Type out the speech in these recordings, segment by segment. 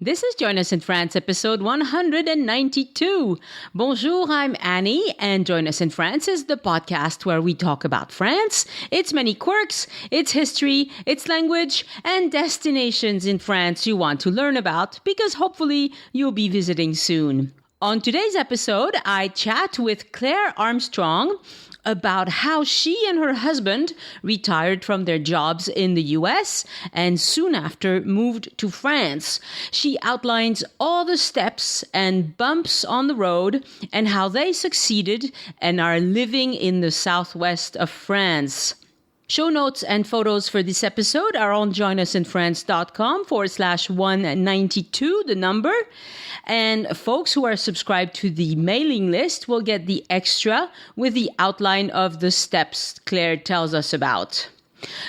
This is Join Us in France, episode 192. Bonjour, I'm Annie, and Join Us in France is the podcast where we talk about France, its many quirks, its history, its language, and destinations in France you want to learn about because hopefully you'll be visiting soon. On today's episode, I chat with Claire Armstrong about how she and her husband retired from their jobs in the US and soon after moved to France. She outlines all the steps and bumps on the road and how they succeeded and are living in the southwest of France. Show notes and photos for this episode are on joinusinfrance.com/192, the number. And folks who are subscribed to the mailing list will get the extra with the outline of the steps Claire tells us about.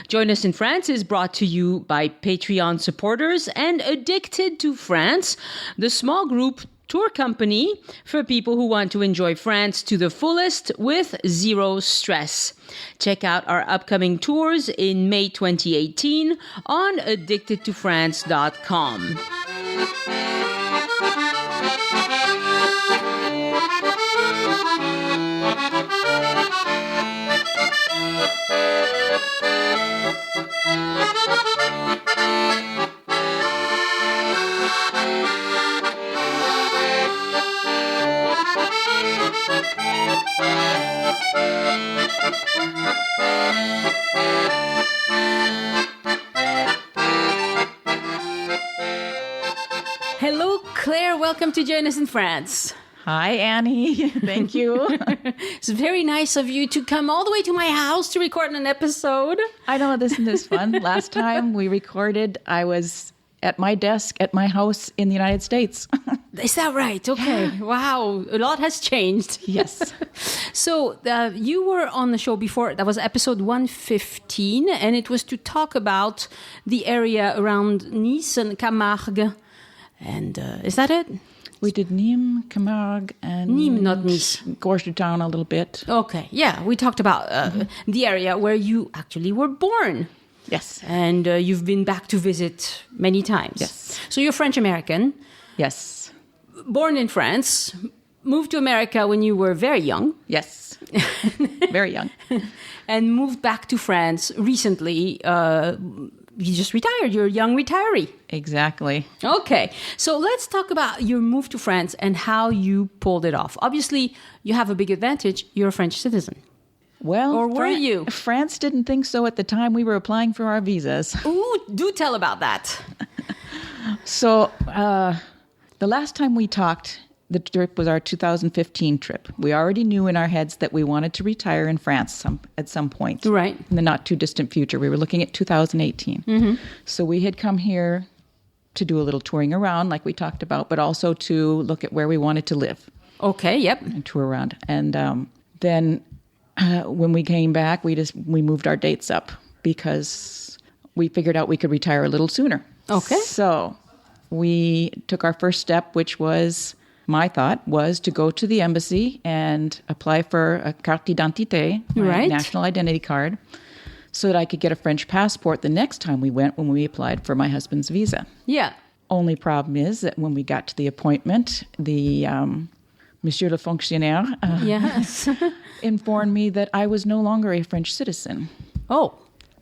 Join Us in France is brought to you by Patreon supporters and Addicted to France, the small group tour company for people who want to enjoy France to the fullest with zero stress. Check out our upcoming tours in May 2018 on addictedtofrance.com. Hello, Claire. Welcome to Join Us in France. Hi, Annie. Thank you. It's very nice of you to come all the way to my house to record an episode. I know, isn't this fun? Last time we recorded, I was at my desk at my house in the United States. Is that right? Okay. Wow. A lot has changed. Yes. So you were on the show before. That was episode 115. And it was to talk about the area around Nice and Camargue. And is that it? We did Nîmes, Camargue, and Nîmes, not Nice. Gorge Town a little bit. Okay. Yeah. We talked about the area where you actually were born. Yes. And you've been back to visit many times. Yes. So you're French-American. Yes. Born in France. Moved to America when you were very young. Yes. Very young. And moved back to France recently. You just retired. You're a young retiree. Exactly. Okay. So let's talk about your move to France and how you pulled it off. Obviously, you have a big advantage. You're a French citizen. Well, or were you? France didn't think so at the time we were applying for our visas. Ooh, do tell about that. So the last time we talked, the trip was our 2015 trip. We already knew in our heads that we wanted to retire in France at some point. Right. In the not too distant future. We were looking at 2018. Mm-hmm. So we had come here to do a little touring around like we talked about, but also to look at where we wanted to live. Okay, yep. And tour around. And then when we came back, we moved our dates up because we figured out we could retire a little sooner. Okay. So we took our first step, which was, my thought was to go to the embassy and apply for a carte d'identité, right, national identity card, so that I could get a French passport the next time we went when we applied for my husband's visa. Yeah. Only problem is that when we got to the appointment, the Monsieur le Fonctionnaire yes. informed me that I was no longer a French citizen. Oh.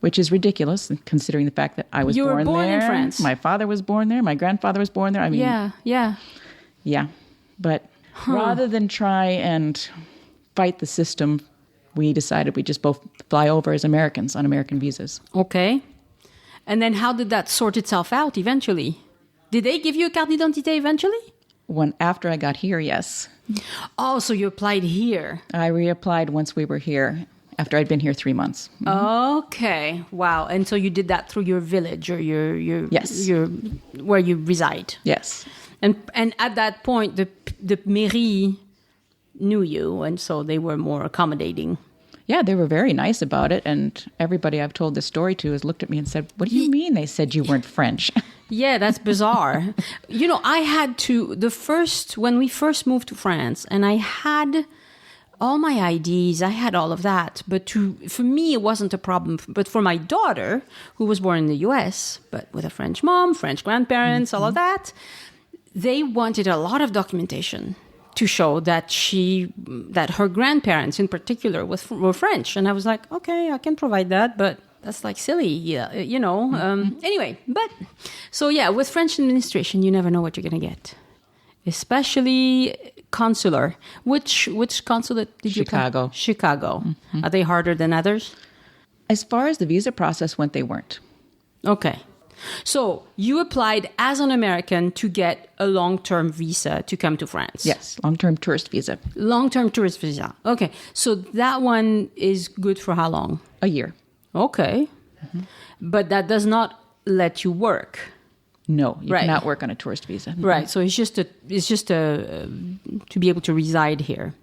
Which is ridiculous, considering the fact that I was born there. You were born in France. My father was born there. My grandfather was born there. I mean, yeah. But rather than try and fight the system, we decided we'd just both fly over as Americans on American visas. Okay. And then how did that sort itself out eventually? Did they give you a carte d'identité eventually? After I got here, yes. Oh, so you applied here. I reapplied once we were here, after I'd been here 3 months. Mm-hmm. Okay. Wow. And so you did that through your village or your yes, where you reside. Yes. And at that point, the mairie knew you, and so they were more accommodating. Yeah, they were very nice about it, and everybody I've told this story to has looked at me and said, "What do you mean they said you weren't French?" Yeah, that's bizarre. I had to, when we first moved to France, and I had all my IDs, I had all of that. But for me, it wasn't a problem. But for my daughter, who was born in the US, but with a French mom, French grandparents, all of that, they wanted a lot of documentation to show that her grandparents in particular were French. And I was like, okay, I can provide that, but that's like silly, you know. Anyway, with French administration, you never know what you're going to get. Especially consular. Which consulate did you Chicago. Chicago. Are they harder than others? As far as the visa process went, they weren't. Okay. So you applied as an American to get a long-term visa to come to France. Yes, long-term tourist visa. Long-term tourist visa. Okay. So that one is good for how long? A year. Okay. But that does not let you work. No, you cannot work on a tourist visa. Right. So it's just to be able to reside here.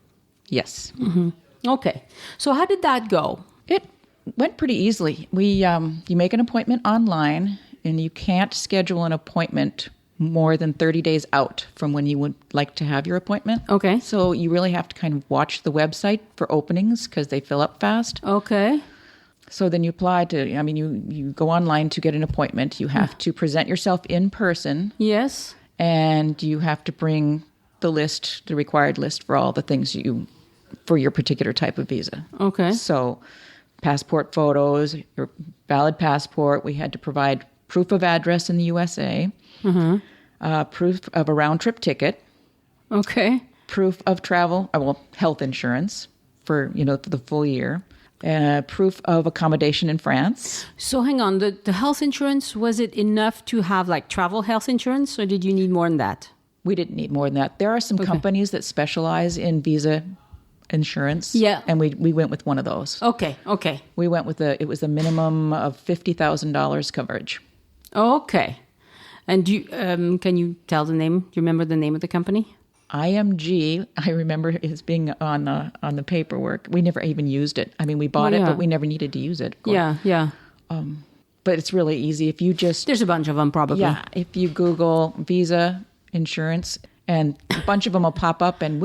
Yes. Okay. So how did that go? It went pretty easily. You make an appointment online, and you can't schedule an appointment more than 30 days out from when you would like to have your appointment. Okay. So you really have to kind of watch the website for openings because they fill up fast. Okay. So then you apply you go online to get an appointment. You have to present yourself in person. Yes. And you have to bring the required list for all the things for your particular type of visa. Okay. So passport photos, your valid passport. We had to provide proof of address in the USA, proof of a round-trip ticket. Okay. Proof of travel, health insurance for the full year. Proof of accommodation in France. So hang on, the health insurance, was it enough to have like travel health insurance, or did you need more than that? We didn't need more than that. There are some companies that specialize in visa insurance. Yeah. And we went with one of those. Okay. We went with it was a minimum of $50,000 coverage. Okay. And can you tell the name? Do you remember the name of the company? IMG, I remember it as being on the paperwork. We never even used it. I mean, we bought it, but we never needed to use it. Yeah. But it's really easy. If you There's a bunch of them probably. Yeah, if you Google visa insurance, and a bunch of them will pop up, and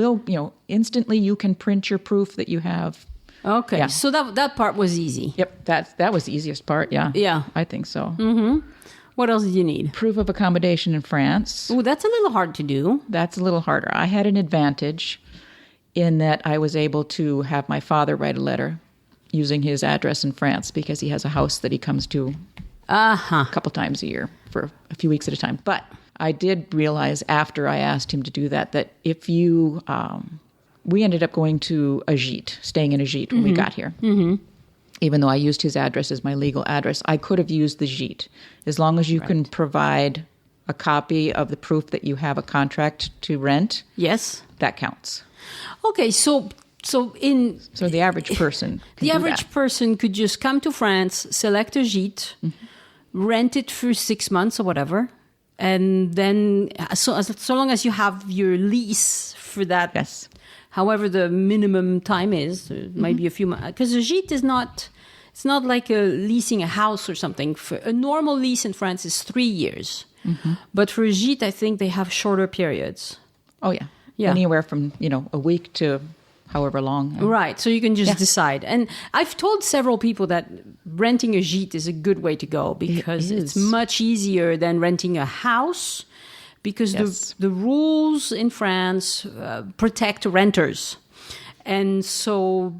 instantly you can print your proof that you have. Okay, yeah. So that part was easy. Yep, that was the easiest part, yeah. Yeah. I think so. Mm-hmm. What else did you need? Proof of accommodation in France. Oh, that's a little hard to do. That's a little harder. I had an advantage in that I was able to have my father write a letter using his address in France because he has a house that he comes to a couple times a year for a few weeks at a time. But I did realize after I asked him to do that if you... we ended up going to a Gîte, staying in a Gîte when we got here. Mm-hmm. Even though I used his address as my legal address, I could have used the Gîte. As long as you can provide a copy of the proof that you have a contract to rent. Yes. That counts. Okay, so the average person can person could just come to France, select a Gîte, rent it for 6 months or whatever, and then so long as you have your lease for that. Yes. However the minimum time is, maybe a few months, because a Gîte is not. It's not like leasing a house or something. For a normal lease in France is 3 years, but for a Gîte, I think they have shorter periods. Oh yeah. Anywhere from a week to however long. Right, so you can just decide. And I've told several people that renting a Gîte is a good way to go because it's much easier than renting a house. Because the rules in France protect renters. And so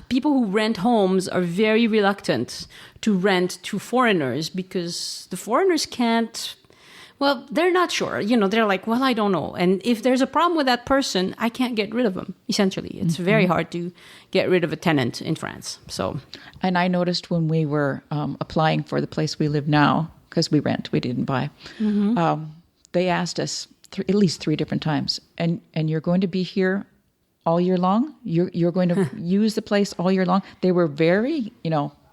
people who rent homes are very reluctant to rent to foreigners because the foreigners can't, they're not sure. They're like, I don't know. And if there's a problem with that person, I can't get rid of them, essentially. It's very hard to get rid of a tenant in France. So, and I noticed when we were applying for the place we live now, because we rent, we didn't buy, they asked us at least 3 different times, and you're going to be here all year long? You're going to use the place all year long? They were very,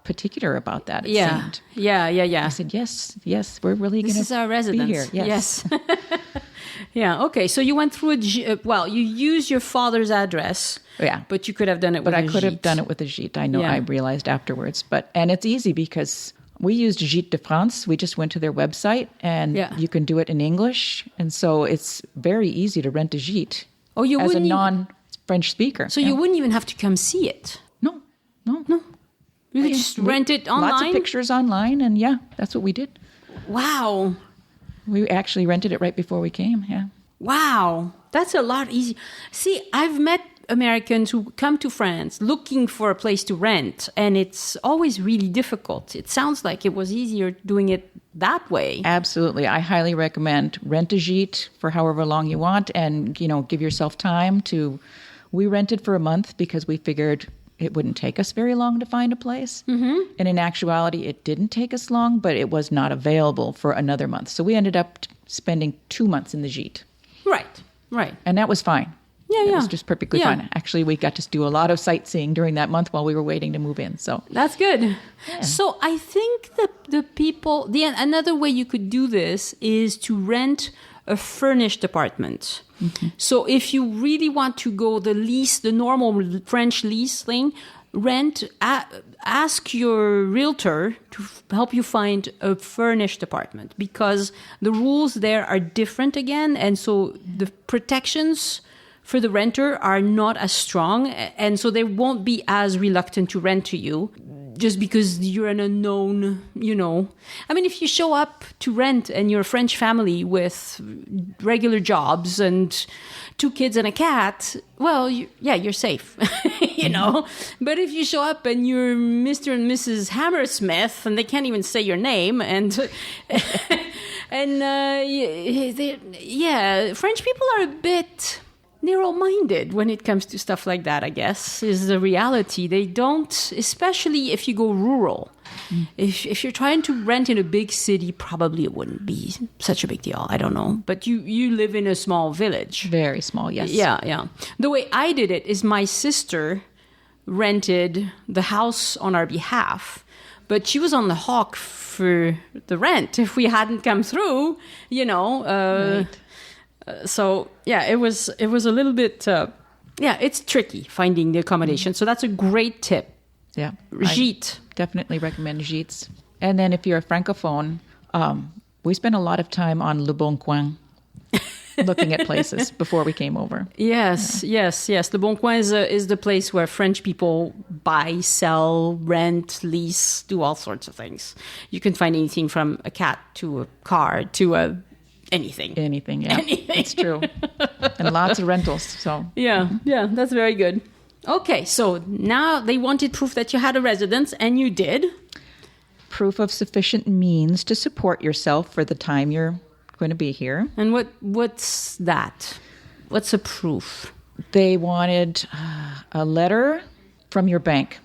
particular about that, it seemed. Yeah. I said, yes, we're really going to be here. This is our residence. Yes. Yeah, okay. So you went through you used your father's address. Yeah. But you could have done it with a Gîte. But I could have done it with a Gîte. I know, I realized afterwards. And it's easy because... we used Gîte de France. We just went to their website, and you can do it in English. And so it's very easy to rent a Gîte. Oh, you wouldn't as a French speaker. So you wouldn't even have to come see it? No. You could just rent it online? Lots of pictures online, and that's what we did. Wow. We actually rented it right before we came, Wow. That's a lot easier. See, I've met Americans who come to France looking for a place to rent, and it's always really difficult. It sounds like it was easier doing it that way. Absolutely. I highly recommend rent a Gîte for however long you want, and, give yourself time to... We rented for a month because we figured it wouldn't take us very long to find a place. Mm-hmm. And in actuality, it didn't take us long, but it was not available for another month. So we ended up spending 2 months in the Gîte. Right. And that was fine. Yeah. It was just perfectly fine. Actually, we got to do a lot of sightseeing during that month while we were waiting to move in. So that's good. Yeah. So I think the people, another way you could do this is to rent a furnished apartment. Mm-hmm. So if you really want to go the normal French lease thing, ask your realtor to help you find a furnished apartment, because the rules there are different again. And so the protections for the renter are not as strong. And so they won't be as reluctant to rent to you just because you're an unknown, I mean, if you show up to rent and you're a French family with regular jobs and 2 kids and a cat, well, you're safe, But if you show up and you're Mr. and Mrs. Hammersmith and they can't even say your name, and French people are a bit narrow-minded when it comes to stuff like that, I guess, is the reality. They don't, especially if you go rural. Mm. If you're trying to rent in a big city, probably it wouldn't be such a big deal. I don't know. But you live in a small village. Very small, yes. Yeah. The way I did it is my sister rented the house on our behalf, but she was on the hawk for the rent if we hadn't come through, Right. So it was a little bit it's tricky finding the accommodation. So that's a great tip. Yeah, Gîte. Definitely recommend Gîtes. And then if you're a francophone, we spent a lot of time on Le Bon Coin looking at places before we came over. Yes. Le Bon Coin is the place where French people buy, sell, rent, lease, do all sorts of things. You can find anything from a cat to a car to anything, yeah. It's true. And lots of rentals. So yeah, that's very good. Okay, so now they wanted proof that you had a residence, and you did. Proof of sufficient means to support yourself for the time you're going to be here. And what's that? What's a proof? They wanted a letter from your bank.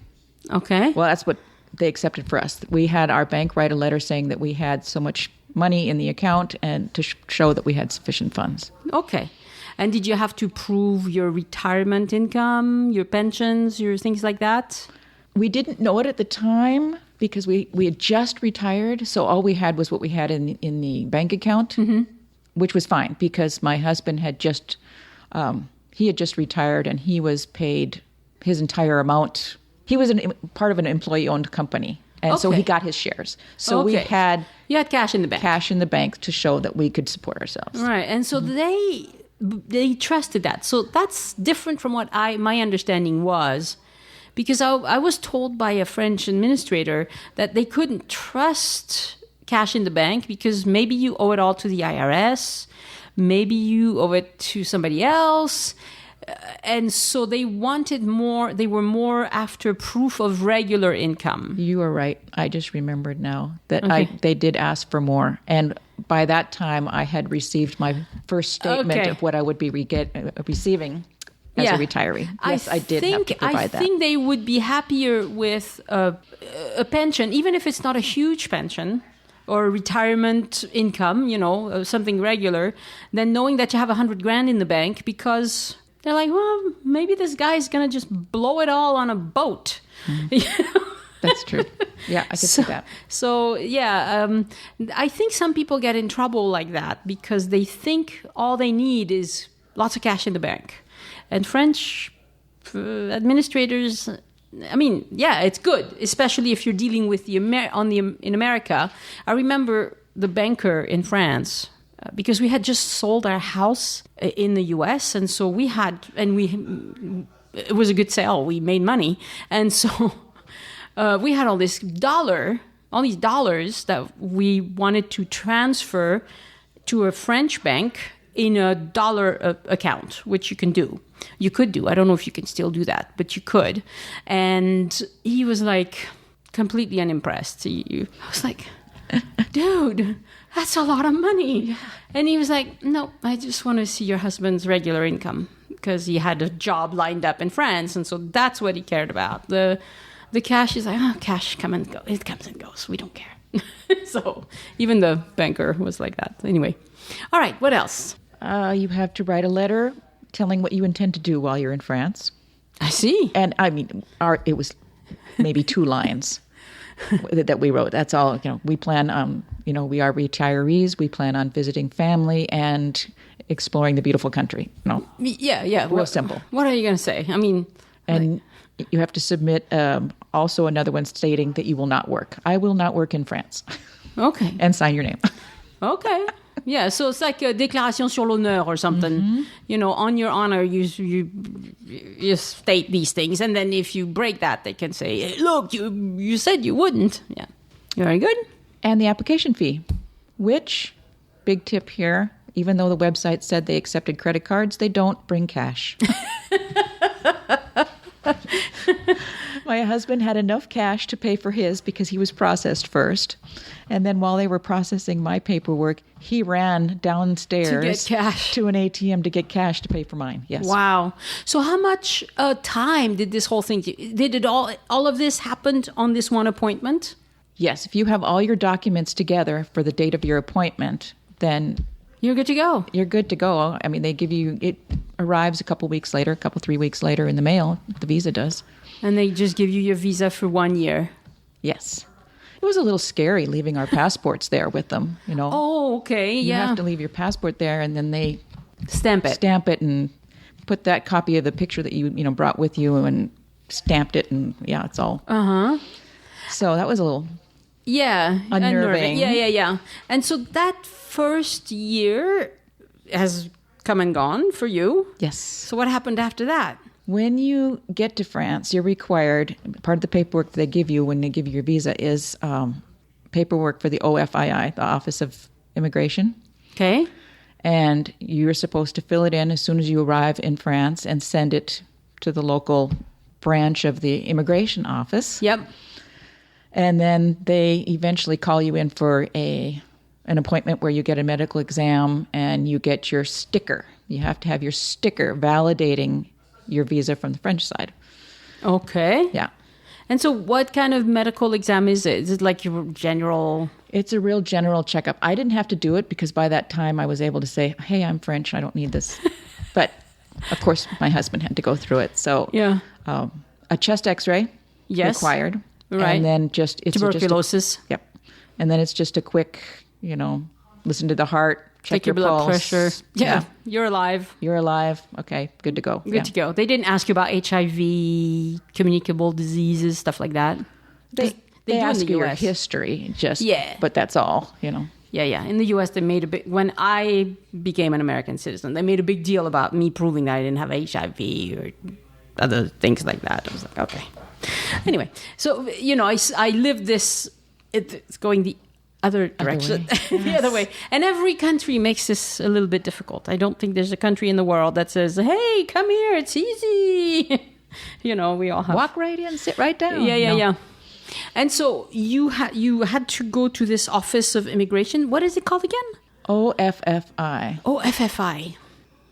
Okay. Well, that's what they accepted for us. We had our bank write a letter saying that we had so much money in the account and to show that we had sufficient funds. Okay. And did you have to prove your retirement income, your pensions, your things like that? We didn't know it at the time because we had just retired. So all we had was what we had in the bank account, mm-hmm. which was fine because my husband had just retired and he was paid his entire amount. He was part of an employee-owned company. And so he got his shares. So we had... You had cash in the bank. Cash in the bank to show that we could support ourselves. Right. And so they trusted that. So that's different from what my understanding was. Because I was told by a French administrator that they couldn't trust cash in the bank because maybe you owe it all to the IRS. Maybe you owe it to somebody else. And so they wanted more, they were more after proof of regular income. You are right. I just remembered now that they did ask for more. And by that time, I had received my first statement of what I would be receiving as a retiree. Yes, I did have to provide that. I think they would be happier with a pension, even if it's not a huge pension or retirement income, something regular, than knowing that you have $100,000 in the bank because... They're like, well, maybe this guy's going to just blow it all on a boat. Mm. That's true. Yeah, I could see that. So, I think some people get in trouble like that because they think all they need is lots of cash in the bank. And French administrators, it's good, especially if you're dealing with in America. I remember the banker in France because we had just sold our house in the US. And so it was a good sale. We made money. And so we had all these dollars that we wanted to transfer to a French bank in a dollar account, which you can do. You could do. I don't know if you can still do that, but you could. And he was like completely unimpressed. I was like, dude, that's a lot of money. Yeah. And he was like, no, I just want to see your husband's regular income, because he had a job lined up in France. And so that's what he cared about. The cash is like, cash come and go. It comes and goes. We don't care. So even the banker was like that. Anyway. All right. What else? You have to write a letter telling what you intend to do while you're in France. I see. And I mean, it was maybe 2 lines that we wrote. That's all. We plan on, we are retirees. We plan on visiting family and exploring the beautiful country. Yeah. Real simple. What are you going to say? I mean, and you have to submit also another one stating that you will not work. I will not work in France. Okay. And sign your name. Okay. Yeah, so it's like a déclaration sur l'honneur or something. Mm-hmm. On your honor, you state these things, and then if you break that, they can say, hey, look, you said you wouldn't. Yeah, very good. And the application fee, which, big tip here, even though the website said they accepted credit cards, they don't bring cash. My husband had enough cash to pay for his because he was processed first. And then while they were processing my paperwork, he ran downstairs to get cash to an ATM to get cash to pay for mine. Yes. Wow. So how much time did this whole thing, did it all of this happen on this one appointment? Yes. If you have all your documents together for the date of your appointment, then you're good to go. You're good to go. I mean, they give you, it arrives a couple 3 weeks later in the mail, the visa does. And they just give you your visa for 1 year. Yes. It was a little scary leaving our passports there with them, Oh, okay, You have to leave your passport there, and then they stamp it and put that copy of the picture that you brought with you and stamped it, and it's all. So that was a little unnerving. Yeah. And so that first year has come and gone for you. Yes. So what happened after that? When you get to France, you're required, part of the paperwork that they give you when they give you your visa is paperwork for the OFII, the Office of Immigration. Okay. And you're supposed to fill it in as soon as you arrive in France and send it to the local branch of the immigration office. Yep. And then they eventually call you in for an appointment where you get a medical exam and you get your sticker. You have to have your sticker validating your visa from the French side. Okay. Yeah. And so what kind of medical exam is it? Is it like your general? It's a real general checkup. I didn't have to do it because by that time I was able to say, hey, I'm French. I don't need this. But, of course, my husband had to go through it. So a chest x-ray required. Right. And then it's tuberculosis. Yep. And then it's just a quick, listen to the heart. Check your blood pulse. pressure. Yeah. You're alive. You're alive. Okay. Good to go. Good to go. They didn't ask you about HIV, communicable diseases, stuff like that. They do ask in the you your US. History, but that's all, Yeah. In the US, they made when I became an American citizen, they made a big deal about me proving that I didn't have HIV or other things like that. I was like, okay. Anyway, so, I lived this, it's going the other direction, the other way. And every country makes this a little bit difficult. I don't think there's a country in the world that says, hey, come here, it's easy. We all have... Walk right in, sit right down. Yeah. And so you had to go to this Office of Immigration. What is it called again? OFFI. OFFI.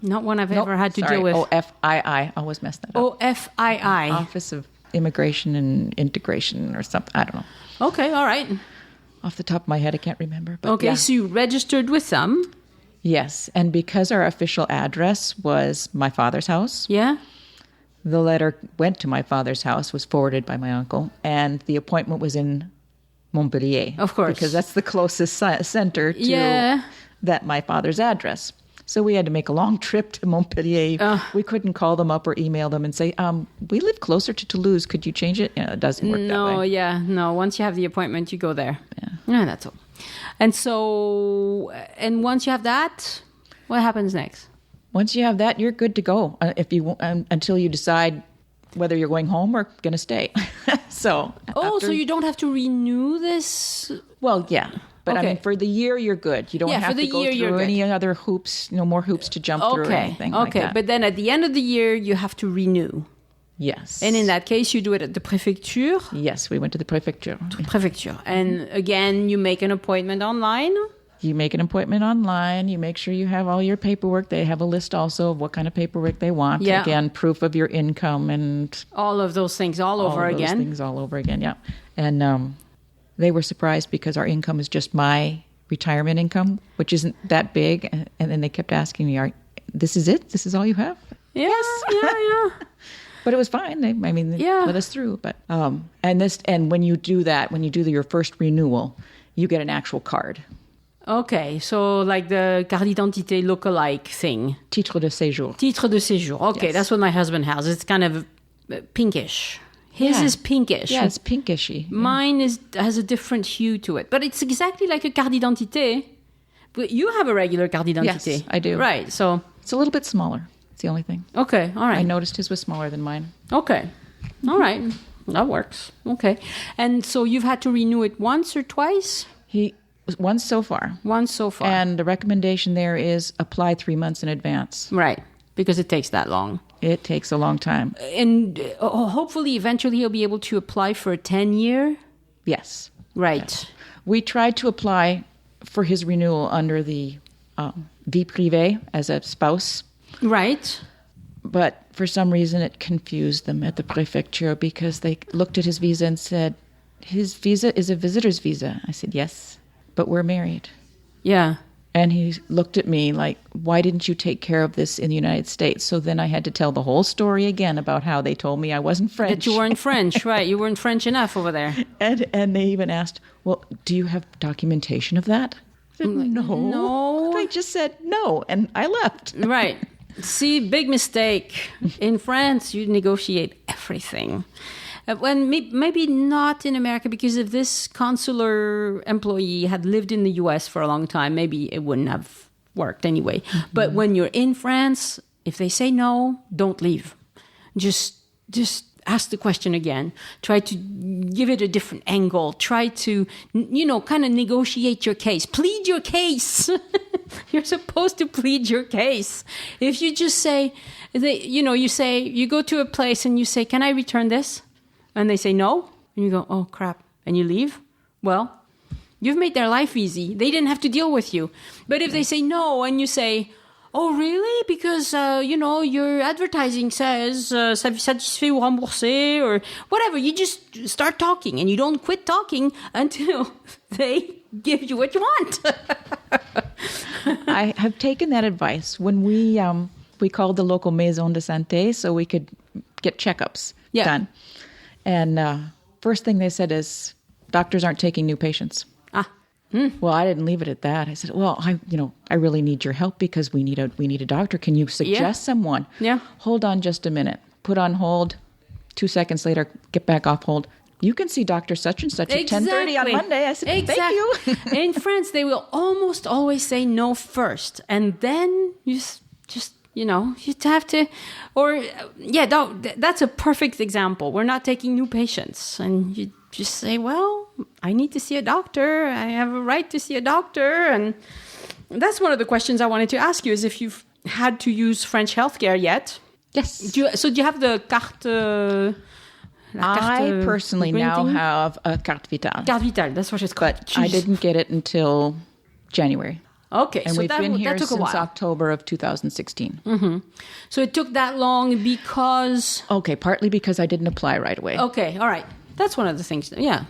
Not one I've ever had to deal with. OFII. I always mess that up. OFII. Office of Immigration and Integration or something. I don't know. Okay, all right. Off the top of my head, I can't remember. But okay, so you registered with them. Yes, and because our official address was my father's house. Yeah. The letter went to my father's house, was forwarded by my uncle, and the appointment was in Montpellier. Of course. Because that's the closest center to that my father's address. So we had to make a long trip to Montpellier. We couldn't call them up or email them and say, we live closer to Toulouse. Could you change it? It doesn't work that way. No. Once you have the appointment, you go there. Yeah, that's all. And so, and once you have that, what happens next? Once you have that, you're good to go. Until you decide whether you're going home or going to stay. So you don't have to renew this? Well, yeah. But Okay. I mean, for the year, you're good. You don't Yeah, have for the to go year, you're through good. any other hoops, no more hoops to jump through or anything like that. But then at the end of the year, you have to renew. Yes. And in that case, you do it at the Préfecture. Yes, we went to the Préfecture. Préfecture. And again, you make an appointment online. You make an appointment online. You make sure you have all your paperwork. They have a list also of what kind of paperwork they want. Yeah. Again, proof of your income and All of those things all over all of again. those things all over again, yeah. And they were surprised because our income is just my retirement income, which isn't that big. And then they kept asking me, this is it? This is all you have? Yeah, yeah. But it was fine. They let us through. But and when you do that, when you do your first renewal, you get an actual card. Okay, so like the carte d'identité look-alike thing. Titre de séjour. Titre de séjour. Okay, Yes. that's what my husband has. It's kind of pinkish. His Yeah. is pinkish. Yeah, it's pinkishy. Mine has a different hue to it. But it's exactly like a carte d'identité. But you have a regular carte d'identité. Yes, I do. Right, so... It's a little bit smaller. It's the only thing. Okay, all right. I noticed his was smaller than mine. Okay. All right. That works. Okay. And so you've had to renew it once or twice? He was once so far. Once so far. And the recommendation there is apply 3 months in advance. Right. Because it takes that long. It takes a long time. And hopefully, eventually, he'll be able to apply for a 10-year? Yes. Right. We tried to apply for his renewal under the vie privée as a spouse. Right. But for some reason, it confused them at the Préfecture because they looked at his visa and said, his visa is a visitor's visa. I said, yes, but we're married. Yeah. And he looked at me like, why didn't you take care of this in the United States? So then I had to tell the whole story again about how they told me I wasn't French. That you weren't French, right. You weren't French enough over there. And they even asked, well, do you have documentation of that? I said, no. I just said no, and I left. Right. See, big mistake. In France, you negotiate everything. When maybe not in America, because if this consular employee had lived in the US for a long time, maybe it wouldn't have worked anyway. Mm-hmm. But when you're in France, if they say no, don't leave. Just ask the question again. Try to give it a different angle. Try to, kind of negotiate your case. Plead your case. You're supposed to plead your case. If you just say, you go to a place and you say, can I return this? And they say no. And you go, oh, crap. And you leave. Well, you've made their life easy. They didn't have to deal with you. But if they say no and you say, oh, really? Because, your advertising says satisfait ou remboursé or whatever. You just start talking and you don't quit talking until they give you what you want. I have taken that advice. When we called the local maison de santé so we could get checkups done. And first thing they said is, doctors aren't taking new patients. Well, I didn't leave it at that. I said, well, I really need your help because we need a doctor. Can you suggest someone? Yeah. Hold on just a minute. Put on hold. 2 seconds later, get back off hold. You can see Dr. Such and Such at 10:30 on Monday. I said, thank you. In France, they will almost always say no first. And then you just, you have to, that's a perfect example. We're not taking new patients. And you just say, well, I need to see a doctor. I have a right to see a doctor. And that's one of the questions I wanted to ask you is if you've had to use French healthcare yet. Yes. Do you have the carte? I personally now have a carte vitale. Carte vitale, that's what it's called. But I didn't get it until January. Okay, and so we've been here took a since while. October of 2016. Mm-hmm. So it took that long because... Okay, partly because I didn't apply right away. Okay, all right. That's one of the things. Yeah.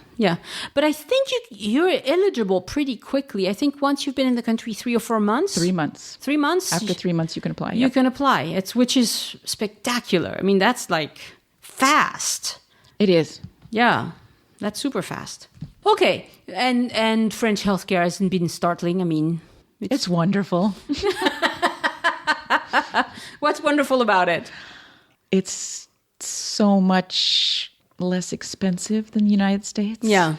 But I think you're eligible pretty quickly. I think once you've been in the country 3 or 4 months. 3 months. 3 months? After 3 months, you can apply. You can apply. Which is spectacular. I mean, that's like fast. It is. Yeah, that's super fast. Okay, and French healthcare hasn't been startling. I mean... It's wonderful. What's wonderful about it? It's so much less expensive than the United States. Yeah.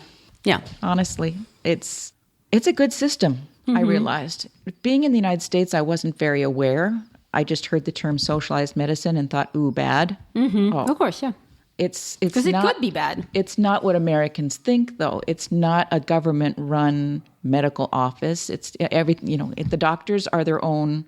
Honestly, it's It's a good system, I realized. Being in the United States, I wasn't very aware. I just heard the term socialized medicine and thought, ooh, bad. Of course, yeah. It's Because it not, could be bad. It's not what Americans think, though. It's not a government-run medical office. It's the doctors are their own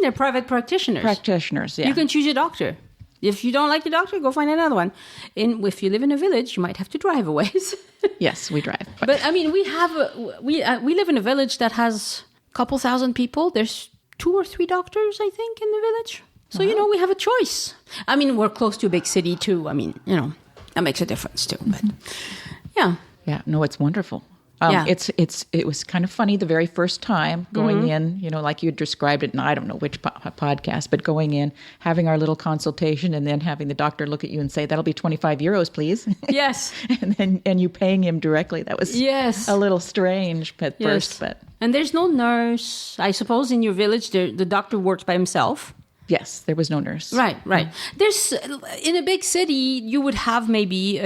They're private practitioners. Yeah. You can choose your doctor. If you don't like your doctor, go find another one. And if you live in a village, you might have to drive a ways. Yes, we drive. But I mean, we live in a village that has a couple thousand people. There's 2 or 3 doctors, I think, in the village. So, we have a choice. I mean, we're close to a big city, too. I mean, that makes a difference, too. But, yeah. Yeah, no, it's wonderful. It was kind of funny the very first time going in, like you described it, and I don't know which podcast, but going in, having our little consultation, and then having the doctor look at you and say, that'll be 25 euros, please. Yes. and you paying him directly. That was a little strange at first. But and there's no nurse. I suppose in your village, the doctor works by himself. Yes, there was no nurse. Right. There's in a big city, you would have maybe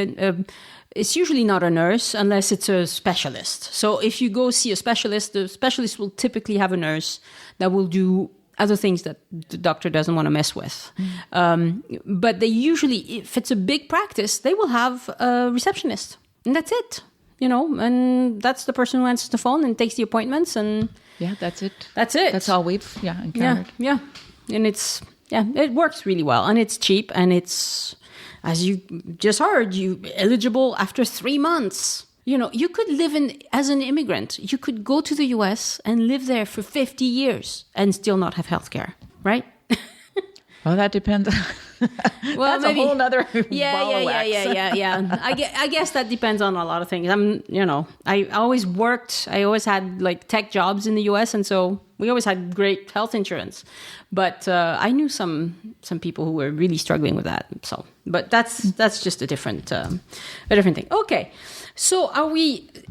it's usually not a nurse unless it's a specialist. So if you go see a specialist, the specialist will typically have a nurse that will do other things that the doctor doesn't want to mess with. But they usually, if it's a big practice, they will have a receptionist. And that's it, and that's the person who answers the phone and takes the appointments. And yeah, that's it. That's all we've encountered. Yeah. And it works really well. And it's cheap, and it's... As you just heard, you eligible after 3 months. You could live as an immigrant. You could go to the U.S. and live there for 50 years and still not have health care, right? Well, that depends. Well, that's maybe a whole nother Yeah. I guess that depends on a lot of things. I always had like tech jobs in the U.S. and so we always had great health insurance. But I knew some people who were really struggling with that. So, but that's just a different thing. Okay, so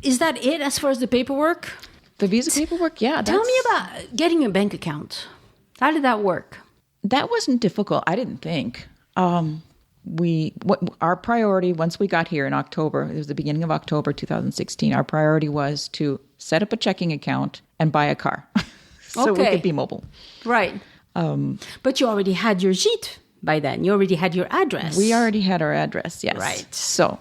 is that it as far as the paperwork? The visa paperwork, yeah. Tell me about getting a bank account. How did that work? That wasn't difficult, I didn't think. Our priority, once we got here in October, it was the beginning of October 2016, our priority was to set up a checking account and buy a car so we could be mobile. Right. But you already had your Gîte by then. You already had your address. We already had our address, yes. Right. So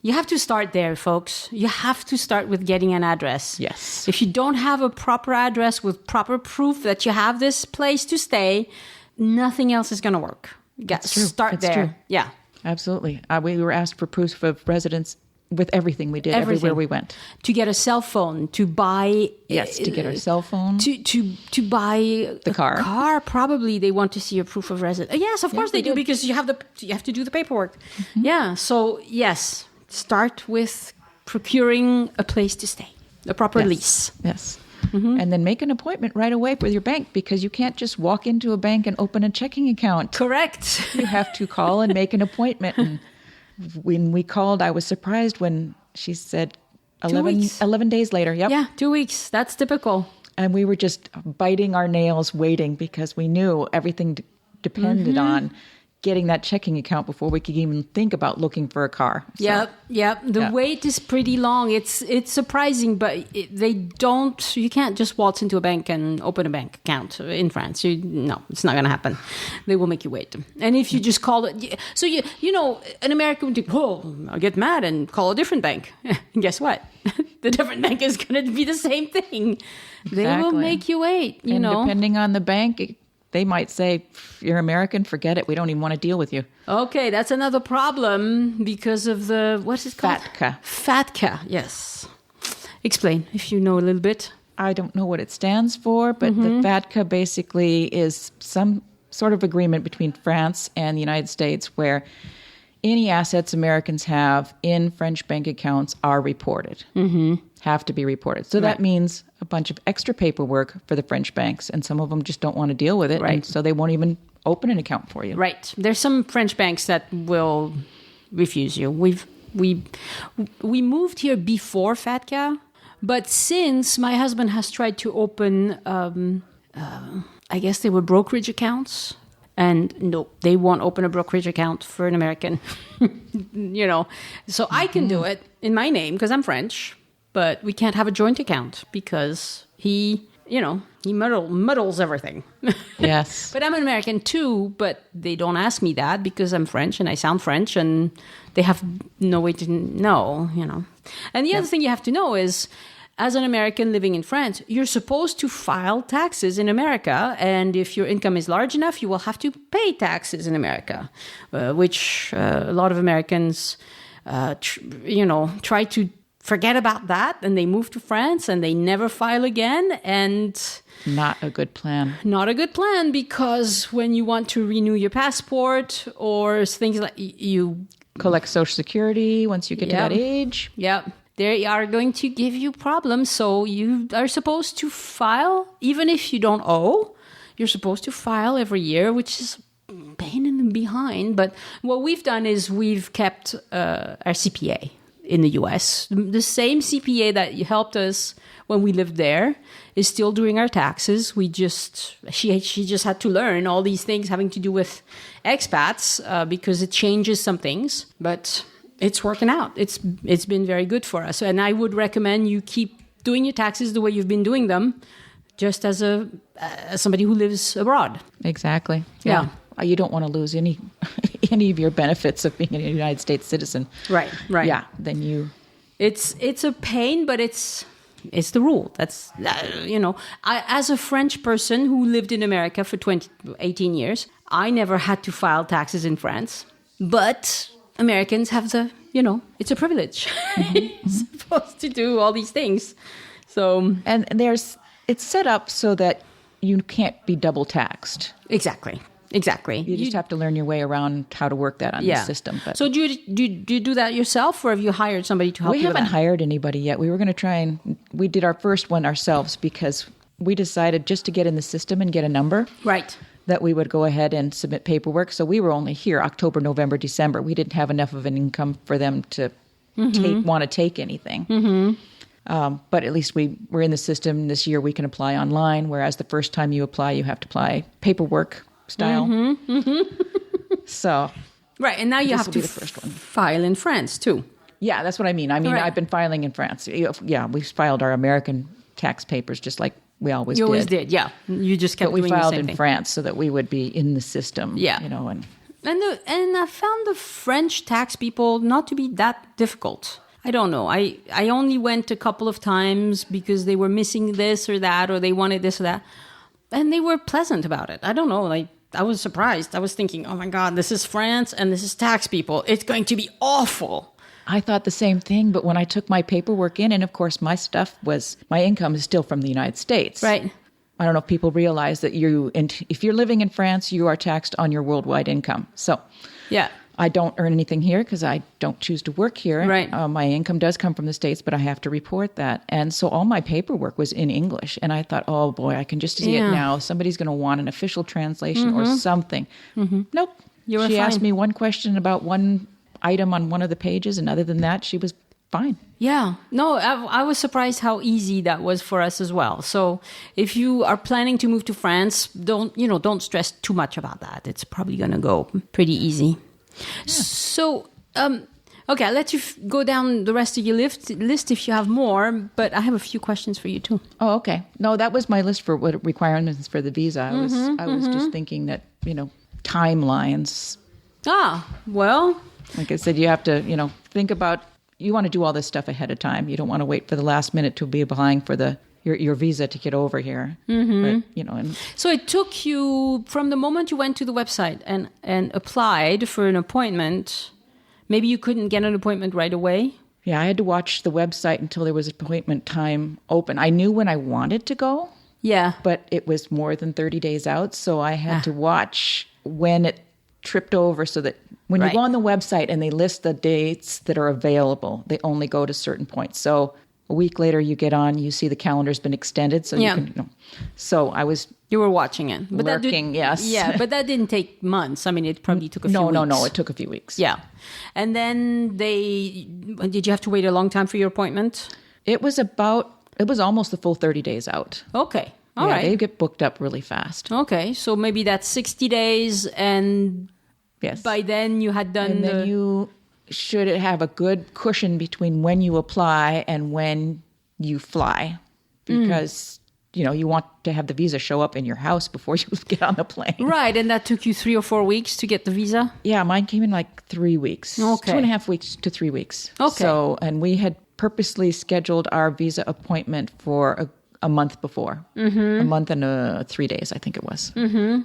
you have to start there, folks. You have to start with getting an address. Yes. If you don't have a proper address with proper proof that you have this place to stay, nothing else is going to work. You got to start there. True. Yeah. Absolutely. We were asked for proof of residence with everything we did, everywhere we went. To get a cell phone, to buy... Yes, to get our cell phone. To buy the car. Car, probably they want to see a proof of residence. Yes, of course they do, because you have to do the paperwork. Mm-hmm. Yeah, so yes, start with procuring a place to stay, a proper lease. Yes. Mm-hmm. And then make an appointment right away with your bank, because you can't just walk into a bank and open a checking account. Correct. You have to call and make an appointment. And when we called, I was surprised when she said 11 days later. Yep. Yeah, 2 weeks. That's typical. And we were just biting our nails waiting, because we knew everything depended on getting that checking account before we could even think about looking for a car. So, Yep. The wait is pretty long. It's surprising, but you can't just waltz into a bank and open a bank account in France. No, it's not going to happen. They will make you wait. And if you just call it, so an American would do, I'll get mad and call a different bank. And guess what? The different bank is going to be the same thing. Exactly. They will make you wait, and depending on the bank, they might say, you're American, forget it. We don't even want to deal with you. Okay, that's another problem because of what's it called? FATCA. FATCA, yes. Explain, if you know a little bit. I don't know what it stands for, but the FATCA basically is some sort of agreement between France and the United States where any assets Americans have in French bank accounts are reported, have to be reported. So that means a bunch of extra paperwork for the French banks, and some of them just don't want to deal with it, and so they won't even open an account for you. Right. There's some French banks that will refuse you. We moved here before FATCA, but since my husband has tried to open, I guess they were brokerage accounts. And no, they won't open a brokerage account for an American, So I can do it in my name because I'm French. but we can't have a joint account because he muddles everything. Yes. But I'm an American too, but they don't ask me that because I'm French and I sound French and they have no way to know, And the other thing you have to know is, as an American living in France, you're supposed to file taxes in America. And if your income is large enough, you will have to pay taxes in America, which a lot of Americans, try to forget about that. And they move to France and they never file again. And not a good plan. Not a good plan, because when you want to renew your passport or things like you collect Social Security once you get to that age. Yeah. They are going to give you problems. So you are supposed to file, even if you don't owe, you're supposed to file every year, which is a pain in the behind. But what we've done is we've kept our CPA in the US. The same CPA that helped us when we lived there is still doing our taxes. She just had to learn all these things having to do with expats because it changes some things. But it's working out. It's been very good for us. And I would recommend you keep doing your taxes the way you've been doing them, just as somebody who lives abroad. Exactly. Yeah. You don't want to lose any of your benefits of being a United States citizen. Right. Yeah. Then you. It's a pain, but it's the rule. That's I, as a French person who lived in America for 18 years, I never had to file taxes in France, but Americans have it's a privilege. You're supposed to do all these things. So, and it's set up so that you can't be double taxed. Exactly. You just have to learn your way around how to work that on the system. But so do you do that yourself, or have you hired somebody to help you with that? We haven't hired anybody yet. We were going to try we did our first one ourselves because we decided just to get in the system and get a number. Right. That we would go ahead and submit paperwork. So we were only here October, November, December. We didn't have enough of an income for them to want to take anything. Mm-hmm. But at least we were in the system. This year we can apply online, whereas the first time you apply, you have to apply paperwork style. Mm-hmm. Mm-hmm. So right, and now you have to file in France too. Yeah, that's what I mean. Right. I've been filing in France. Yeah, we filed our American tax papers just like we always did. You always did, yeah. You just kept doing the same thing. But we filed in France so that we would be in the system. Yeah. And I found the French tax people not to be that difficult. I don't know. I only went a couple of times because they were missing this or that, or they wanted this or that. And they were pleasant about it. I don't know. I was surprised. I was thinking, oh my God, this is France and this is tax people. It's going to be awful. I thought the same thing, but when I took my paperwork in, and of course my income is still from the United States. Right. I don't know if people realize that if you're living in France, you are taxed on your worldwide income. So yeah, I don't earn anything here because I don't choose to work here. Right. My income does come from the States, but I have to report that. And so all my paperwork was in English. And I thought, oh boy, I can just see it now. Somebody's going to want an official translation or something. Mm-hmm. Nope. She asked me one question about one item on one of the pages, and other than that, she was fine. Yeah. No, I was surprised how easy that was for us as well. So if you are planning to move to France, don't stress too much about that. It's probably going to go pretty easy. Yeah. So, okay, I'll let you go down the rest of your list if you have more, but I have a few questions for you too. Oh, okay. No, that was my list for what requirements for the visa. I was just thinking that, timelines. Ah, well. Like I said, you have to, think about, you want to do all this stuff ahead of time. You don't want to wait for the last minute to be applying for your visa to get over here. Mm-hmm. But, So it took you, from the moment you went to the website and applied for an appointment, maybe you couldn't get an appointment right away? Yeah, I had to watch the website until there was appointment time open. I knew when I wanted to go. Yeah. But it was more than 30 days out, so I had to watch when it tripped over so that when you go on the website and they list the dates that are available, they only go to certain points. So a week later you get on, you see the calendar's been extended. So you can, so I was... You were watching it. But lurking, yes. Yeah, but that didn't take months. It probably took a few weeks. No, it took a few weeks. Yeah. And then did you have to wait a long time for your appointment? It was almost the full 30 days out. Okay. All right. They get booked up really fast. Okay. So maybe that's 60 days and... Yes. By then you had done then you should have a good cushion between when you apply and when you fly because, you want to have the visa show up in your house before you get on the plane. Right. And that took you 3 or 4 weeks to get the visa? Yeah, mine came in like 3 weeks. Okay. 2.5 weeks to 3 weeks. Okay. And we had purposely scheduled our visa appointment for a month before. A month and 3 days, I think it was.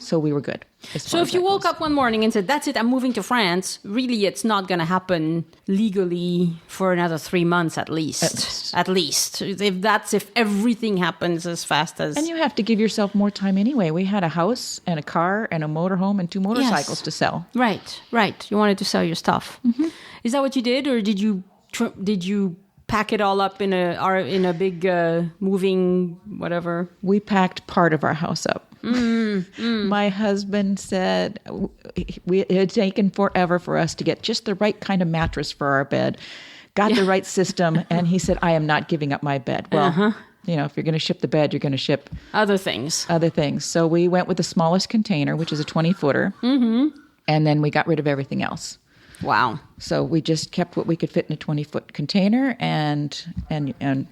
So we were good. So if you woke up one morning and said, that's it, I'm moving to France, really it's not going to happen legally for another 3 months at least. At least. If everything happens as fast as... And you have to give yourself more time anyway. We had a house and a car and a motorhome and 2 motorcycles to sell. Right. You wanted to sell your stuff. Is that what you did, or did you pack it all up in a big moving whatever? We packed part of our house up. My husband said it had taken forever for us to get just the right kind of mattress for our bed, got the right system, and he said, I am not giving up my bed. Well, if you're going to ship the bed, you're going to ship other things. So we went with the smallest container, which is a 20-footer, and then we got rid of everything else. Wow. So we just kept what we could fit in a 20-foot container, and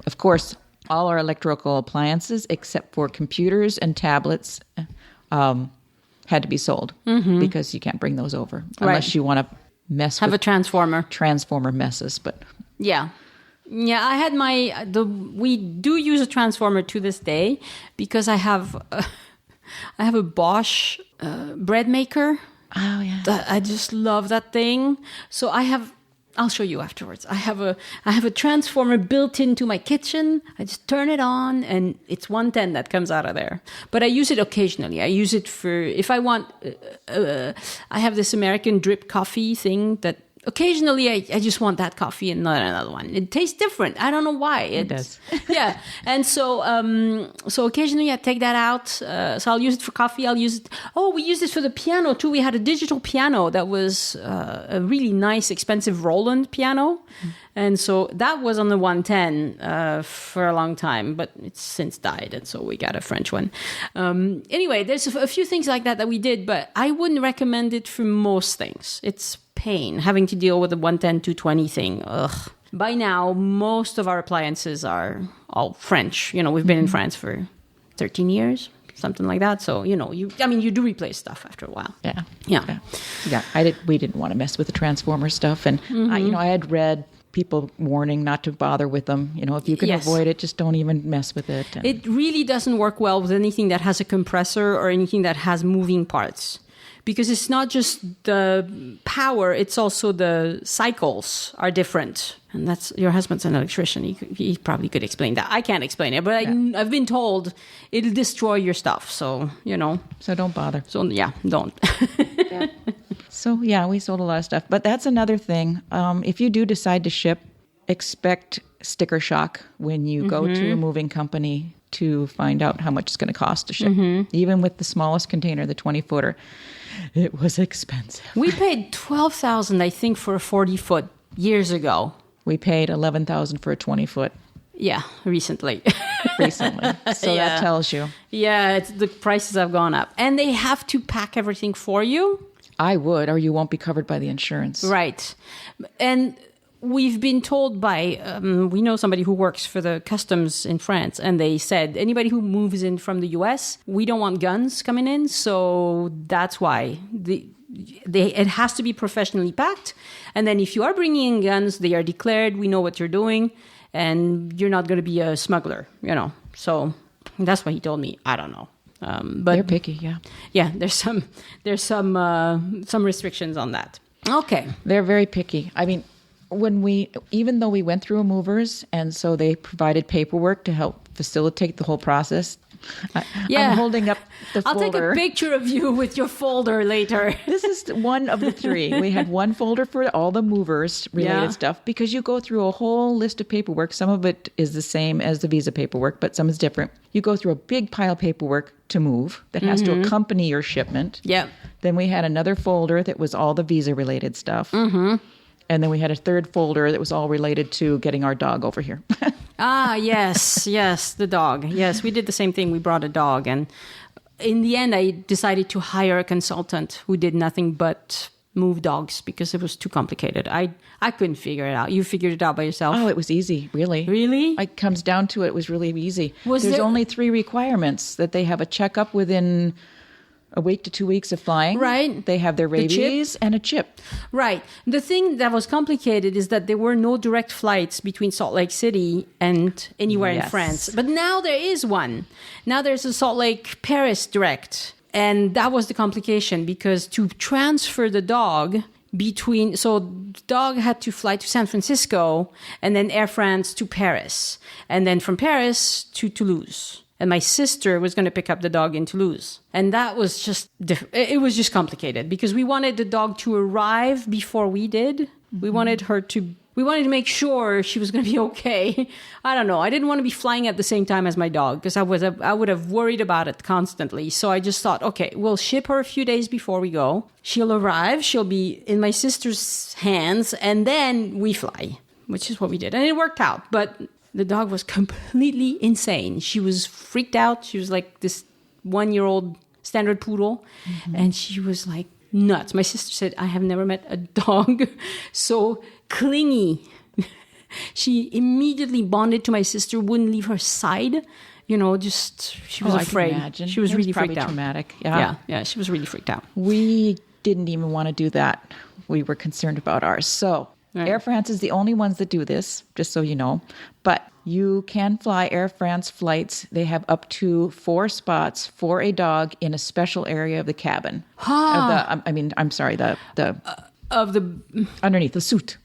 of course, all our electrical appliances, except for computers and tablets, had to be sold because you can't bring those over unless you want to have a transformer messes. But yeah, I had we do use a transformer to this day because I have a Bosch bread maker. Oh yeah, I just love that thing. So I'll show you afterwards. I have a transformer built into my kitchen. I just turn it on, and it's 110 that comes out of there. But I use it occasionally. I use it for if I want. I have this American drip coffee thing that occasionally I just want that coffee and not another one. It tastes different. I don't know why. It does. Yeah. And so occasionally I take that out. So I'll use it for coffee. I'll use it. Oh, we used it for the piano too. We had a digital piano that was a really nice, expensive Roland piano. And so that was on the 110 for a long time, but it's since died. And so we got a French one. Anyway, there's a few things like that we did, but I wouldn't recommend it for most things. It's pain having to deal with the 110, 220 thing. Ugh. By now, most of our appliances are all French. We've been in France for 13 years, something like that. So, you do replace stuff after a while. Yeah. We didn't want to mess with the transformer stuff. And, I had read people warning not to bother with them. If you can avoid it, just don't even mess with it. And it really doesn't work well with anything that has a compressor or anything that has moving parts. Because it's not just the power, it's also the cycles are different. And that's your husband's an electrician. He probably could explain that. I can't explain it, but I've been told it'll destroy your stuff. So, So don't bother. So, yeah, don't. So, we sold a lot of stuff. But that's another thing. If you do decide to ship, expect sticker shock when you go to a moving company to find out how much it's going to cost to ship. Even with the smallest container, the 20-footer. It was expensive. We paid $12,000, I think, for a 40-foot years ago. We paid $11,000 for a 20-foot. Yeah, recently. So that tells you. Yeah, the prices have gone up. And they have to pack everything for you. I would, or you won't be covered by the insurance. Right. And we've been told by, we know somebody who works for the customs in France, and they said, anybody who moves in from the US, we don't want guns coming in, so that's why. It has to be professionally packed, and then if you are bringing in guns, they are declared, we know what you're doing, and you're not going to be a smuggler, So that's what he told me. I don't know. But they're picky, yeah. Yeah, there's some restrictions on that. Okay. They're very picky. I mean, even though we went through a movers, and so they provided paperwork to help facilitate the whole process. I'm holding up the folder. I'll take a picture of you with your folder later. This is one of the 3. We had one folder for all the movers related stuff, because you go through a whole list of paperwork. Some of it is the same as the visa paperwork, but some is different. You go through a big pile of paperwork to move that has to accompany your shipment. Yeah. Then we had another folder that was all the visa related stuff. And then we had a third folder that was all related to getting our dog over here. Yes, the dog. Yes, we did the same thing. We brought a dog. And in the end, I decided to hire a consultant who did nothing but move dogs because it was too complicated. I couldn't figure it out. You figured it out by yourself? Oh, it was easy, really. Really? It comes down to it was really easy. Was There's there- only 3 requirements: that they have a checkup within a week to 2 weeks of flying. Right. They have their The chip? rabies and a chip. Right. The thing that was complicated is that there were no direct flights between Salt Lake City and anywhere in Yes. France. But now there is one. Now there's a Salt Lake Paris direct. And that was the complication because to transfer the dog so the dog had to fly to San Francisco and then Air France to Paris. And then from Paris to Toulouse. And my sister was going to pick up the dog in Toulouse. And that was just, it was just complicated because we wanted the dog to arrive before we did. Mm-hmm. We wanted to make sure she was going to be okay. I don't know. I didn't want to be flying at the same time as my dog because I would have worried about it constantly. So I just thought, okay, we'll ship her a few days before we go. She'll arrive. She'll be in my sister's hands. And then we fly, which is what we did. And it worked out. But the dog was completely insane. She was freaked out. She was like this 1-year-old standard poodle. Mm-hmm. And she was like nuts. My sister said, I have never met a dog so clingy. She immediately bonded to my sister, wouldn't leave her side. She was afraid. I can imagine. She was really probably freaked out. Traumatic. Yeah. Yeah, she was really freaked out. We didn't even want to do that. We were concerned about ours. So Right. Air France is the only ones that do this, just so you know. But you can fly Air France flights. They have up to 4 spots for a dog in a special area of the cabin. Of the Underneath the suit.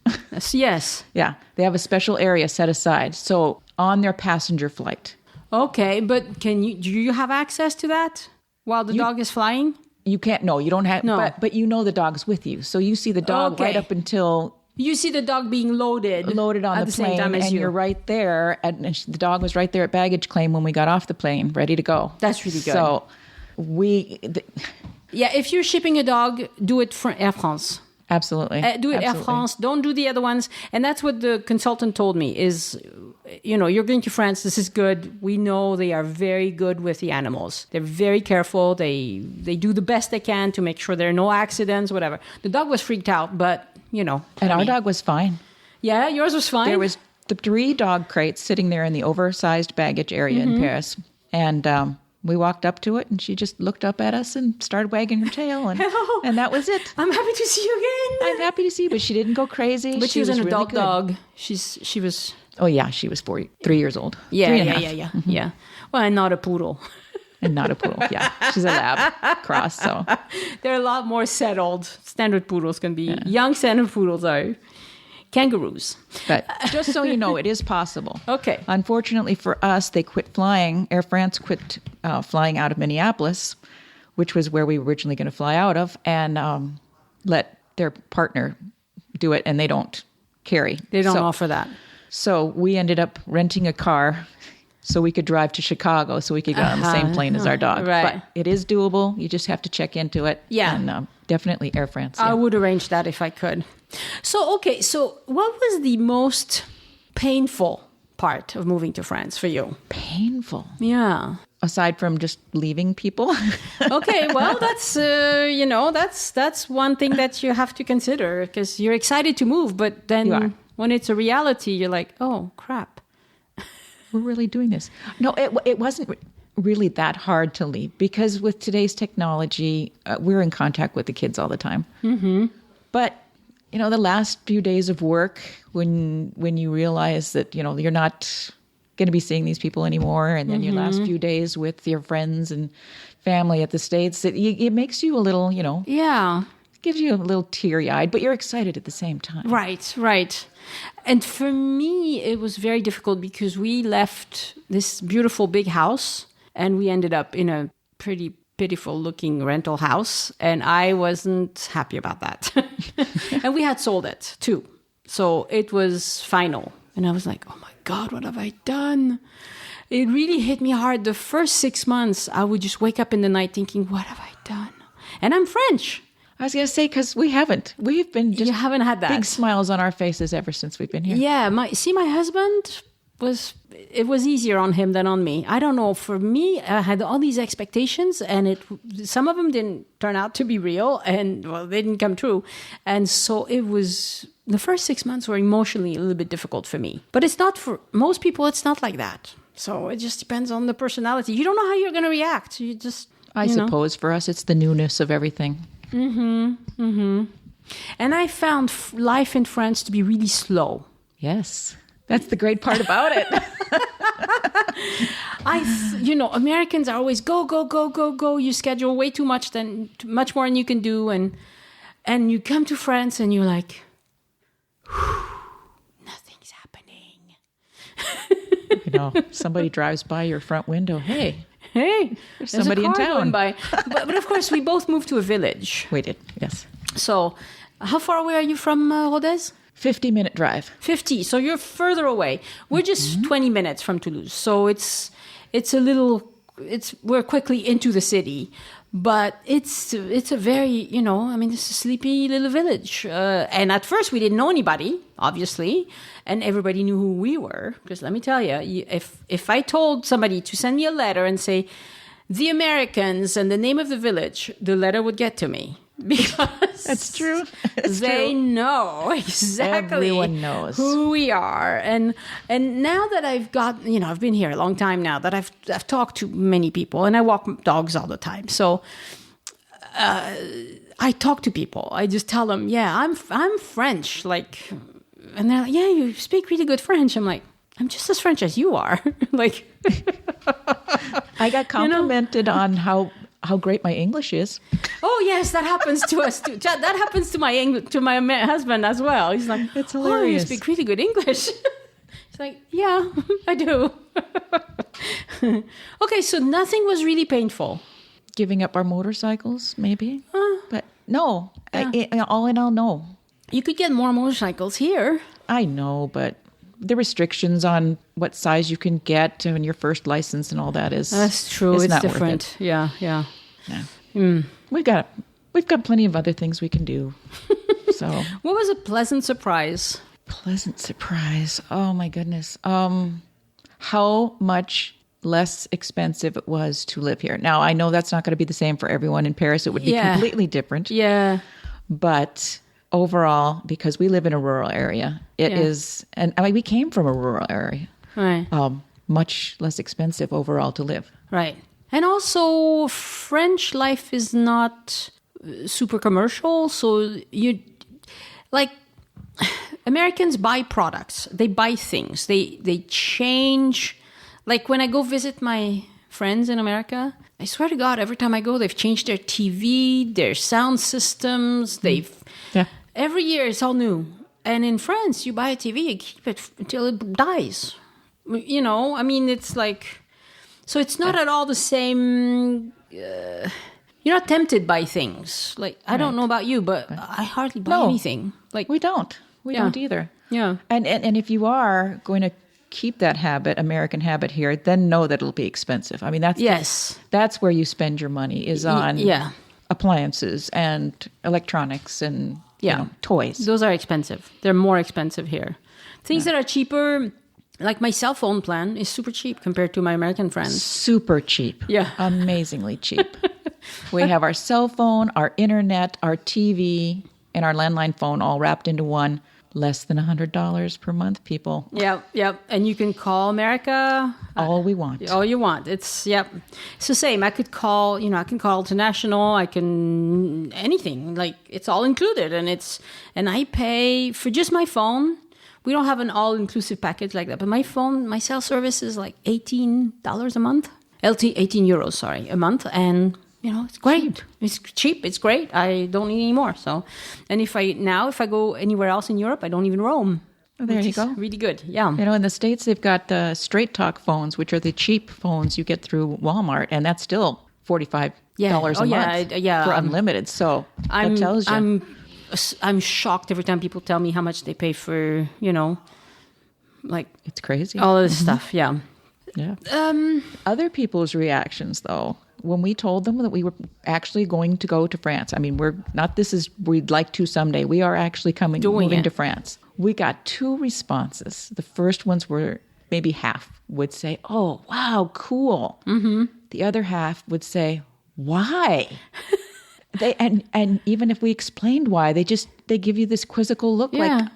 yes. Yeah, they have a special area set aside. So on their passenger flight. Okay, but do you have access to that while the dog is flying? You can't. No, you don't have. No. But you know the dog's with you, so you see the dog Okay. right up until. You see the dog being loaded On at the same plane, time as and you. you're right there. And the dog was right there at baggage claim when we got off the plane, ready to go. That's really good. So Yeah, if you're shipping a dog, do it for Air France. Absolutely. Do it Air Absolutely. France. Don't do the other ones. And that's what the consultant told me is, you're going to France. This is good. We know they are very good with the animals. They're very careful. They do the best they can to make sure there are no accidents, whatever. The dog was freaked out, but, And our dog was fine. Yeah, yours was fine. There was the 3 dog crates sitting there in the oversized baggage area in Paris. And we walked up to it, and she just looked up at us and started wagging her tail. And, Hello. and that was it. I'm happy to see you again. I'm happy to see, but she didn't go crazy. But she was an really adult good. dog. She was... Oh, yeah, she was 3 years old. Yeah, 3 and a yeah, half. yeah, yeah, yeah. Well, and not a poodle. And not a poodle. Yeah, she's a lab cross. So They're a lot more settled. Standard poodles can be. Young standard poodles are kangaroos. But just so you know, it is possible. Okay. Unfortunately for us, they quit flying. Air France quit flying out of Minneapolis, which was where we were originally going to fly out of, and let their partner do it, and they don't carry. They don't offer that. So we ended up renting a car so we could drive to Chicago so we could get on the same plane as our dog. Right. But it is doable. You just have to check into it. Yeah. And definitely Air France. I Yeah. would arrange that if I could. So, okay. So what was the most painful part of moving to France for you? Painful. Yeah. Aside from just leaving people. Okay. Well, that's, that's one thing that you have to consider because you're excited to move, but You are. then when it's a reality, you're like, oh, crap. We're really doing this. No, it wasn't really that hard to leave because with today's technology, we're in contact with the kids all the time. Mm-hmm. But, the last few days of work, when you realize that, you're not going to be seeing these people anymore, and then your last few days with your friends and family at the States, it makes you a little, Yeah. gives you a little teary-eyed, but you're excited at the same time. Right. And for me, it was very difficult because we left this beautiful big house and we ended up in a pretty pitiful looking rental house. And I wasn't happy about that. And we had sold it too. So it was final. And I was like, oh my God, what have I done? It really hit me hard. The first 6 months, I would just wake up in the night thinking, what have I done? And I'm French. I was going to say, because we haven't. We've been just You haven't had that. big smiles on our faces ever since we've been here. Yeah, my husband, it was easier on him than on me. I don't know. For me, I had all these expectations, and some of them didn't turn out to be real, and they didn't come true. And so it was, the first 6 months were emotionally a little bit difficult for me. But it's not for most people. It's not like that. So it just depends on the personality. You don't know how you're going to react. You just, I suppose for us, it's the newness of everything. And I found life in France to be really slow. Yes. That's the great part about it. Americans are always go, go, go, go, go. You schedule way too much much more than you can do. And you come to France and you're like, nothing's happening. Somebody drives by your front window. Hey, there's somebody in town. By. But of course, we both moved to a village. We did, yes. So, how far away are you from Rodez? 50-minute drive. 50. So you're further away. We're just 20 minutes from Toulouse. So we're quickly into the city, but it's a very, it's a sleepy little village. And at first we didn't know anybody, obviously, and everybody knew who we were. Because let me tell you, if I told somebody to send me a letter and say, the Americans and the name of the village, the letter would get to me. Because that's true. They know exactly. Everyone knows who we are, and now that I've got, I've been here a long time now. That I've talked to many people, and I walk dogs all the time. So I talk to people. I just tell them, yeah, I'm French, like, and they're like, yeah, you speak really good French. I'm like, I'm just as French as you are. Like, I got complimented on how great my English is. Oh yes, that happens to us too. That happens to my husband as well. He's like, it's hilarious. Oh, you speak really good English. It's like, yeah, I do. Okay, so nothing was really painful. Giving up our motorcycles, maybe, but no. Yeah. All in all, no. You could get more motorcycles here. I know, but the restrictions on what size you can get and your first license and all that is. That's true. It's different. Yeah. We've got plenty of other things we can do. So, what was a pleasant surprise? Pleasant surprise. Oh my goodness. How much less expensive it was to live here. Now, I know that's not going to be the same for everyone in Paris. It would be completely different. Yeah. But overall, because we live in a rural area, it is, and I mean, we came from a rural area. Right. Much less expensive overall to live. Right. And also, French life is not super commercial. So Americans buy products. They buy things. They change. Like when I go visit my friends in America, I swear to God, every time I go, they've changed their TV, their sound systems. Every year it's all new. And in France, you buy a TV, you keep it until it dies. It's like, so it's not at all the same. You're not tempted by things. Like, I don't know about you, but I hardly buy anything. Like, we don't either. Yeah. And if you are going to keep that American habit here, then know that it'll be expensive. I mean, that's where you spend your money is on appliances and electronics and toys. Those are expensive. They're more expensive here. Things that are cheaper, like my cell phone plan is super cheap compared to my American friends. Super cheap. Yeah. Amazingly cheap. We have our cell phone, our internet, our TV, and our landline phone all wrapped into one. Less than $100 per month, people. Yep. And you can call America. All we want. All you want. It's the same. I could call, I can call international. I can, anything. Like, it's all included. And I pay for just my phone. We don't have an all-inclusive package like that. But my cell service is like $18 a month. 18 euros, sorry, a month. And it's great. Cheap. It's cheap. It's great. I don't need any more. So, and if I go anywhere else in Europe, I don't even roam. Oh, there you go. Really good. Yeah. In the States, they've got the Straight Talk phones, which are the cheap phones you get through Walmart, and that's still $45 a month for unlimited. So that tells you. I'm shocked every time people tell me how much they pay for, like, it's crazy. All of this stuff. Yeah. Yeah. Other people's reactions, though. When we told them that we were actually going to go to France, I mean, we'd like to someday. We are actually moving to France. We got two responses. The first ones were, maybe half would say, "Oh, wow, cool." Mm-hmm. The other half would say, "Why?" And even if we explained why, they give you this quizzical look like,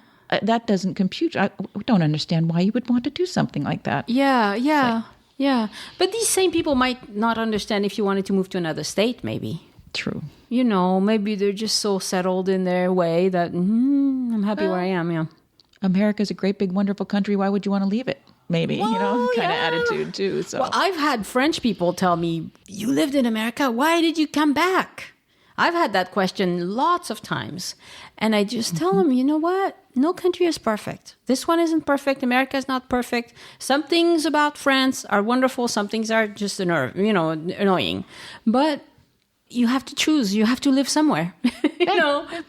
that doesn't compute. I don't understand why you would want to do something like that. Yeah. But these same people might not understand if you wanted to move to another state, maybe. True. Maybe they're just so settled in their way that I'm happy where I am, yeah. America's a great, big, wonderful country. Why would you want to leave it? Maybe, kind of attitude too. So. Well, I've had French people tell me, "You lived in America. Why did you come back?" I've had that question lots of times. And I just tell them, you know what? No country is perfect. This one isn't perfect. America is not perfect. Some things about France are wonderful. Some things are just annoying. But you have to choose. You have to live somewhere.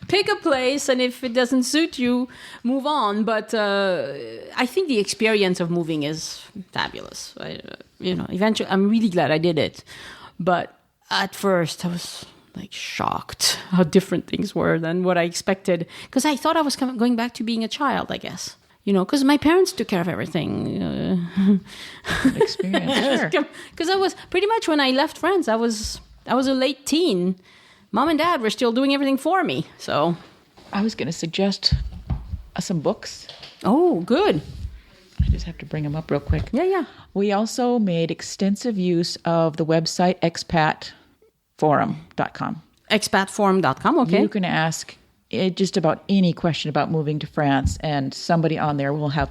Pick a place. And if it doesn't suit you, move on. But I think the experience of moving is fabulous. Eventually, I'm really glad I did it. But at first, I was shocked how different things were than what I expected. Because I thought I was going back to being a child, I guess. Because my parents took care of everything. Good experience, sure. Because I was pretty much, when I left France, I was a late teen. Mom and Dad were still doing everything for me. So I was going to suggest some books. Oh, good. I just have to bring them up real quick. Yeah. We also made extensive use of the website expatforum.com. Expatforum.com, okay. You can ask just about any question about moving to France, and somebody on there will have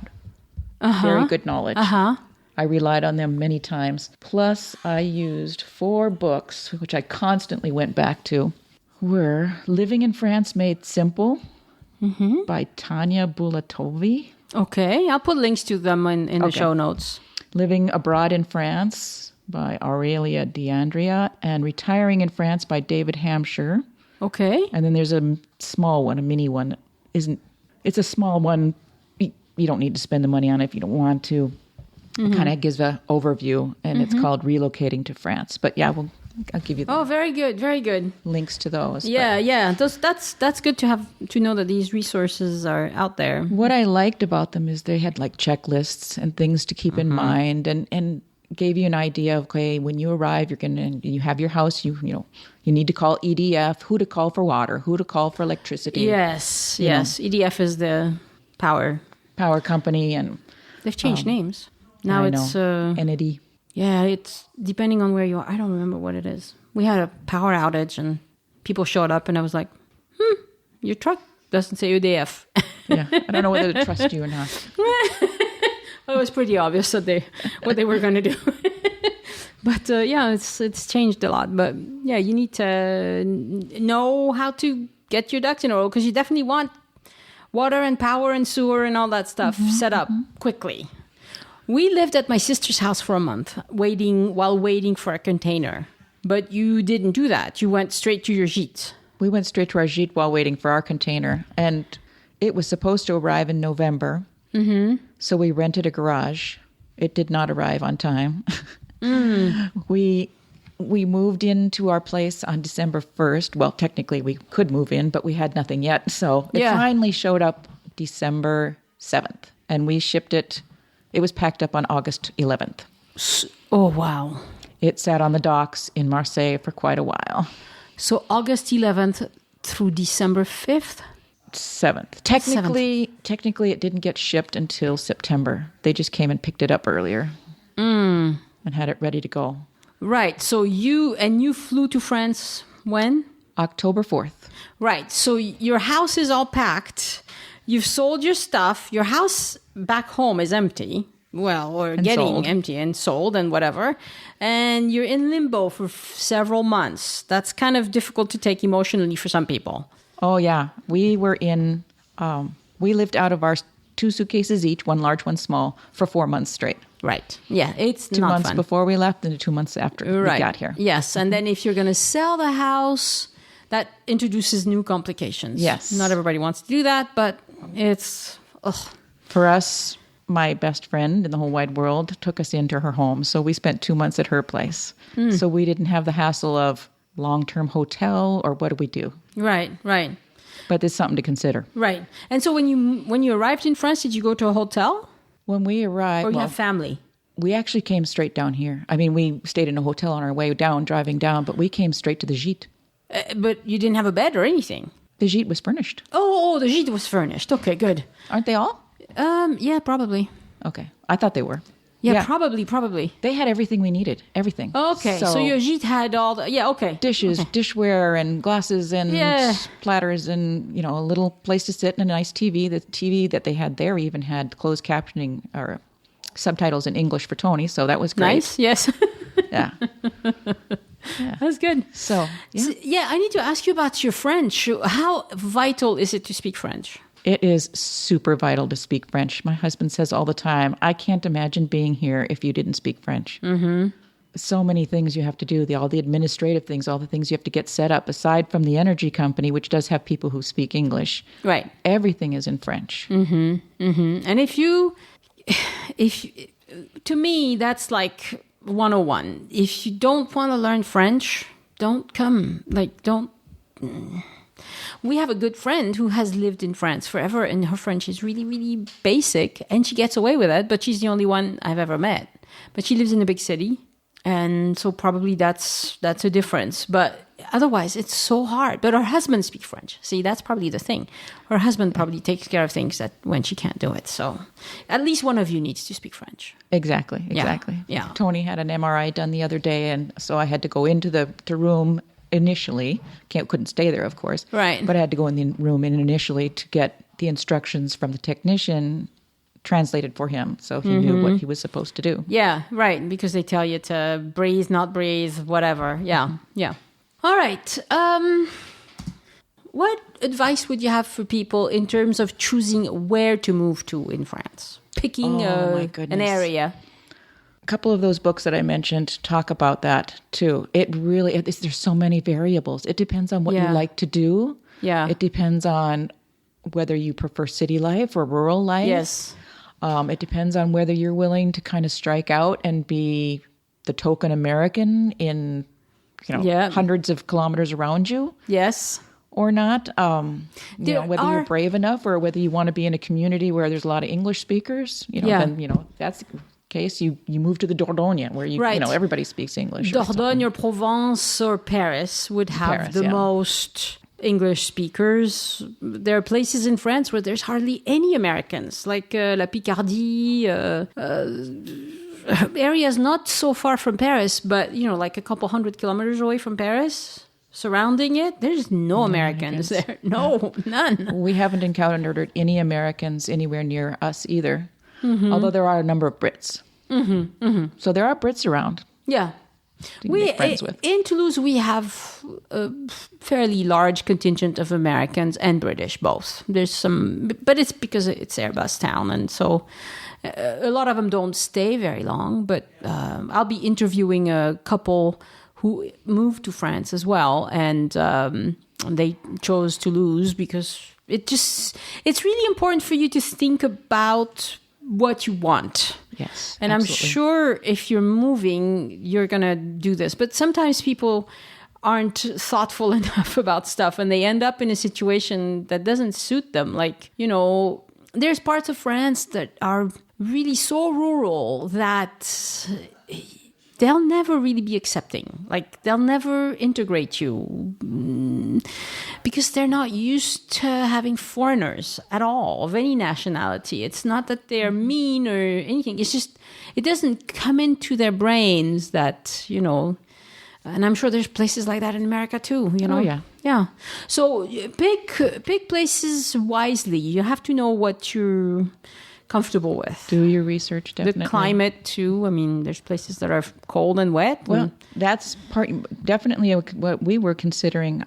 very good knowledge. I relied on them many times. Plus, I used 4 books, which I constantly went back to, were Living in France Made Simple by Tanya Bulatovi. Okay, I'll put links to them in the show notes. Living Abroad in France by Aurelia D'Andrea, and Retiring in France by David Hampshire. Okay. And then there's a small one, a mini one. It's a small one. You don't need to spend the money on it if you don't want to. It kind of gives an overview, and it's called Relocating to France. But yeah, I'll give you the very good, very good. links to those. Yeah. That's good to know that these resources are out there. What I liked about them is they had checklists and things to keep in mind, and gave you an idea of, okay, when you arrive, you have your house, you need to call EDF, who to call for water, who to call for electricity. Yes. EDF is the power company, and they've changed names. Now it's entity. Yeah, it's depending on where you are. I don't remember what it is. We had a power outage and people showed up and I was like, your truck doesn't say EDF. Yeah, I don't know whether to trust you or not. It was pretty obvious what they were going to do. But it's changed a lot. But yeah, you need to know how to get your ducks in a row, because you definitely want water and power and sewer and all that stuff set up quickly. We lived at my sister's house for a month, while waiting for a container. But you didn't do that. You went straight to your Gîte. We went straight to our Gîte while waiting for our container. And it was supposed to arrive in November. So we rented a garage. It did not arrive on time. We moved into our place on December 1st. Well, technically we could move in, but we had nothing yet. So it finally showed up December 7th. And we shipped it. It was packed up on August 11th. Oh, wow. It sat on the docks in Marseille for quite a while. So August 11th through December 5th? 7th. Technically, it didn't get shipped until September. They just came and picked it up earlier and had it ready to go. Right. So you flew to France when? October 4th. Right. So your house is all packed. You've sold your stuff. Your house back home is empty. Well, or getting empty and sold and whatever. And you're in limbo for several months. That's kind of difficult to take emotionally for some people. Oh, yeah. We lived out of our 2 suitcases each, one large, one small, for 4 months straight. Right. Yeah, it's 2 not months fun. before we left and 2 months after we got here. Yes, and then if you're going to sell the house, that introduces new complications. Yes. Not everybody wants to do that, but it's... Ugh. For us, my best friend in the whole wide world took us into her home, so we spent 2 months at her place. So we didn't have the hassle of long-term hotel, or what do we do? Right. But there's something to consider. Right. And so when you arrived in France, did you go to a hotel? When we arrived... Or you have family? We actually came straight down here. I mean, we stayed in a hotel on our way down, driving down, but we came straight to the Gîte. But you didn't have a bed or anything? The Gîte was furnished. Oh, the Gîte was furnished. Okay, good. Aren't they all? Yeah, probably. Okay. I thought they were. Yeah, probably. They had everything we needed. Everything. Okay, so your Gîte had all the... Yeah, okay. Dishes, okay. Dishware, and glasses, and platters, and, you know, a little place to sit, and a nice TV. The TV that they had there even had closed captioning or subtitles in English for Tony, so that was great. Nice, yes. Yeah. That's good. So, I need to ask you about your French. How vital is it to speak French? It is super vital to speak French. My husband says all the time, I can't imagine being here if you didn't speak French. Mm-hmm. So many things you have to do, all the administrative things, all the things you have to get set up, aside from the energy company, which does have people who speak English. Right. Everything is in French. Mm-hmm. Mm-hmm. And to me, that's like 101. If you don't want to learn French, don't come. We have a good friend who has lived in France forever, and her French is really, really basic, and she gets away with it, but she's the only one I've ever met. But she lives in a big city, and so probably that's a difference. But otherwise, it's so hard. But her husband speaks French. See, that's probably the thing. Her husband probably takes care of things that when she can't do it. So at least one of you needs to speak French. Exactly. Yeah. Tony had an MRI done the other day, and so I had to go into the room initially. Couldn't stay there, of course. Right. But I had to go in the room initially to get the instructions from the technician translated for him, so he knew what he was supposed to do. Yeah, right, because they tell you to breathe, not breathe, whatever. Yeah. All right. What advice would you have for people in terms of choosing where to move to in France? Picking an area. A couple of those books that I mentioned talk about that too. There's so many variables. It depends on what you like to do. Yeah. It depends on whether you prefer city life or rural life. Yes. It depends on whether you're willing to kind of strike out and be the token American in, hundreds of kilometers around you. Yes. Or not. Whether you're brave enough, or whether you want to be in a community where there's a lot of English speakers. Then that's the case. You move to the Dordogne, where everybody speaks English. Dordogne or Provence or Paris would have the most English speakers. There are places in France where there's hardly any Americans, like La Picardie, areas not so far from Paris, but, like a couple 100 kilometers away from Paris, surrounding it. There's no Americans there. No, none. We haven't encountered any Americans anywhere near us either, although there are a number of Brits. Mm-hmm. Mm-hmm. So there are Brits around. Yeah. In Toulouse, we have a fairly large contingent of Americans and British, both. There's some, but it's because it's Airbus town, and so a lot of them don't stay very long. But I'll be interviewing a couple who moved to France as well, and they chose Toulouse because it's really important for you to think about what you want. Yes. And absolutely. I'm sure if you're moving, you're going to do this. But sometimes people aren't thoughtful enough about stuff, and they end up in a situation that doesn't suit them. Like, there's parts of France that are really so rural that they'll never really be accepting. Like, they'll never integrate you because they're not used to having foreigners at all, of any nationality. It's not that they're mean or anything. It's just, it doesn't come into their brains that, and I'm sure there's places like that in America too, Oh, yeah. Yeah. So pick places wisely. You have to know what you're comfortable with. Do your research, definitely. The climate too. I mean, there's places that are cold and wet. Well, that's definitely what we were considering.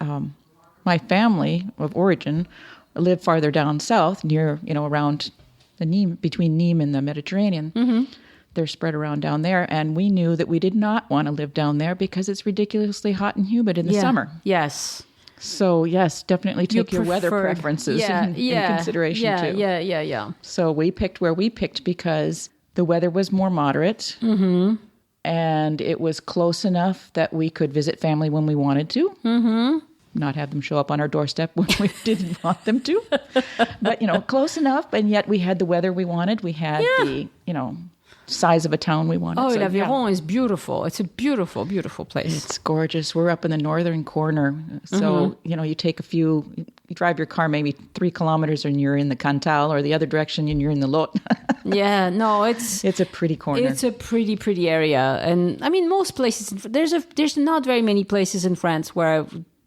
My family of origin lived farther down south, near around the Nîmes, between Nîmes and the Mediterranean. Mm-hmm. They're spread around down there, and we knew that we did not want to live down there because it's ridiculously hot and humid in the summer. Yes. So, yes, definitely take your weather preferences in consideration, too. Yeah. So we picked where we picked because the weather was more moderate, and it was close enough that we could visit family when we wanted to. Mm-hmm. not have them show up on our doorstep when we didn't want them to. But, close enough. And yet we had the weather we wanted. We had the, size of a town we wanted. Oh, l'Aveyron is beautiful. It's a beautiful, beautiful place. It's gorgeous. We're up in the northern corner. So, you take you drive your car maybe 3 kilometers and you're in the Cantal, or the other direction and you're in the Lot. Yeah, no, it's a pretty corner. It's a pretty area. And I mean, most places, there's not very many places in France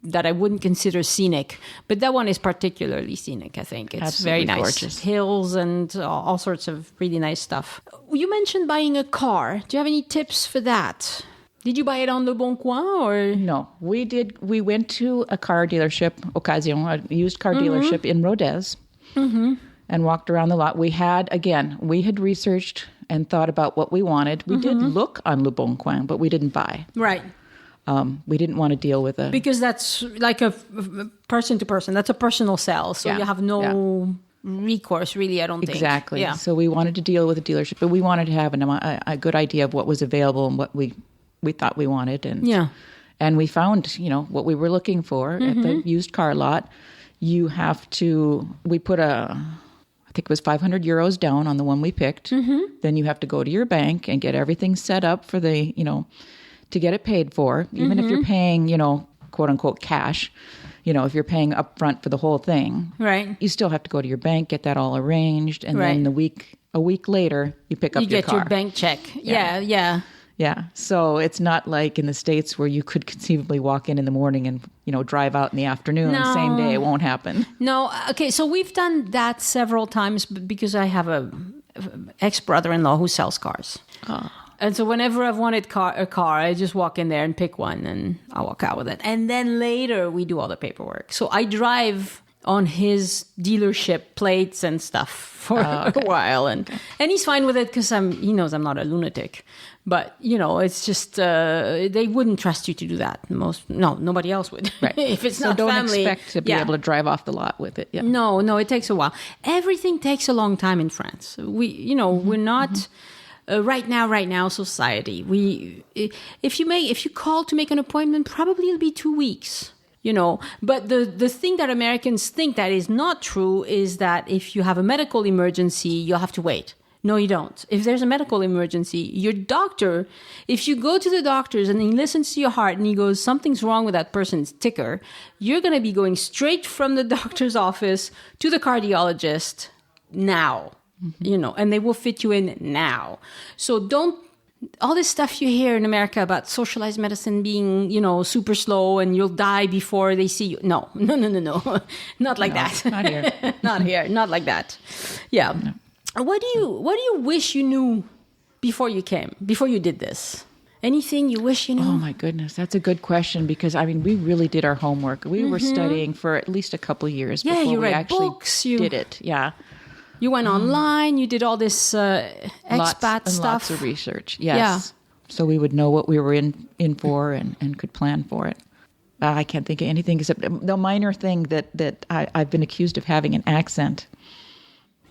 that I wouldn't consider scenic, but that one is particularly scenic, I think. It's absolutely very nice. Gorgeous. Hills and all sorts of really nice stuff. You mentioned buying a car. Do you have any tips for that? Did you buy it on Le Bon Coin or? No, we did. We went to a car dealership, Occasion, a used car dealership in Rodez, and walked around the lot. We had researched and thought about what we wanted. We did look on Le Bon Coin, but we didn't buy. Right. We didn't want to deal with because that's like a person to person. That's a personal sale, so you have no recourse, really. I don't think exactly. Yeah. So we wanted to deal with a dealership, but we wanted to have a good idea of what was available and what we thought we wanted, and we found what we were looking for at the used car lot. We put I think it was 500 euros down on the one we picked. Then you have to go to your bank and get everything set up for the to get it paid for, even if you're paying, quote unquote cash, if you're paying upfront for the whole thing, right? You still have to go to your bank, get that all arranged. And then a week later, you pick up your car. You get your bank check. Yeah. So it's not like in the States where you could conceivably walk in the morning and, drive out in the afternoon. No. Same day. It won't happen. No. Okay. So we've done that several times because I have a ex-brother-in-law who sells cars. Oh. And so whenever I've wanted a car, I just walk in there and pick one and I walk out with it. And then later we do all the paperwork. So I drive on his dealership plates and stuff for a while. And he's fine with it because he knows I'm not a lunatic. But, it's just, they wouldn't trust you to do that. Nobody else would. Right. If it's so not don't family. expect to be able to drive off the lot with it. Yeah. No, it takes a while. Everything takes a long time in France. We're not... right now society, if you call to make an appointment, probably it'll be 2 weeks, but the thing that Americans think that is not true is that if you have a medical emergency, you'll have to wait. No, you don't. If there's a medical emergency, your doctor, if you go to the doctors and he listens to your heart and he goes, something's wrong with that person's ticker, you're going to be going straight from the doctor's office to the cardiologist now. And they will fit you in now. So all this stuff you hear in America about socialized medicine being, super slow and you'll die before they see you. No. Not like that. Not here. Not here. Not like that. Yeah. No. What do you wish you knew before you did this? Anything you wish you knew? Oh my goodness, that's a good question because we really did our homework. We were studying for at least a couple of years before we actually did it. Yeah. You went online, you did all this expat stuff. Lots of research, yes. Yeah. So we would know what we were in for and could plan for it. I can't think of anything except the minor thing that I've been accused of having an accent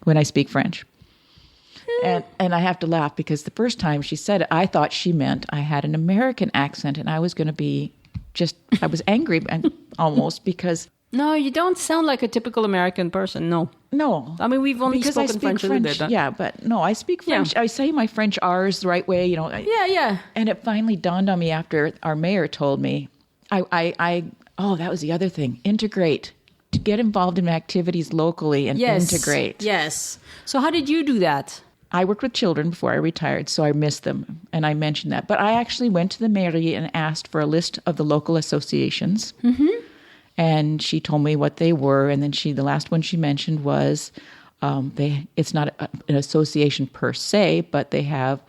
when I speak French. And I have to laugh because the first time she said it, I thought she meant I had an American accent and I was going to be I was angry almost because... No, you don't sound like a typical American person, no. No. We've only spoken French a little bit. Yeah, but no, I speak French. Yeah. I say my French R's the right way, Yeah. And it finally dawned on me after our mayor told me, that was the other thing, integrate. To get involved in activities locally and integrate. Yes. So how did you do that? I worked with children before I retired, so I missed them, and I mentioned that. But I actually went to the mairie and asked for a list of the local associations. And she told me what they were, and then the last one she mentioned was it's not an association per se, but they have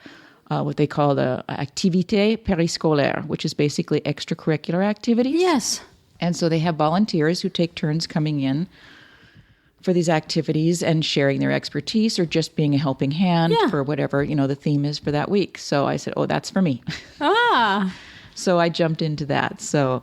what they call the activité périscolaire, which is basically extracurricular activities. Yes. And so they have volunteers who take turns coming in for these activities and sharing their expertise or just being a helping hand for whatever, the theme is for that week. So I said, that's for me. So I jumped into that. So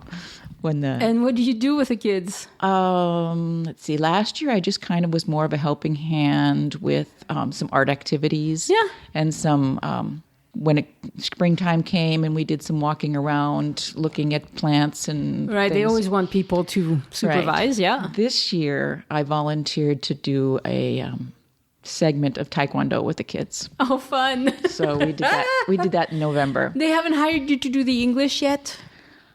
and what did you do with the kids? Let's see. Last year, I just kind of was more of a helping hand with some art activities. Yeah. And some when springtime came and we did some walking around, looking at plants and Right, they always want people to supervise, yeah. This year, I volunteered to do a segment of Taekwondo with the kids. Oh, fun. So we did that. We did that in November. They haven't hired you to do the English yet?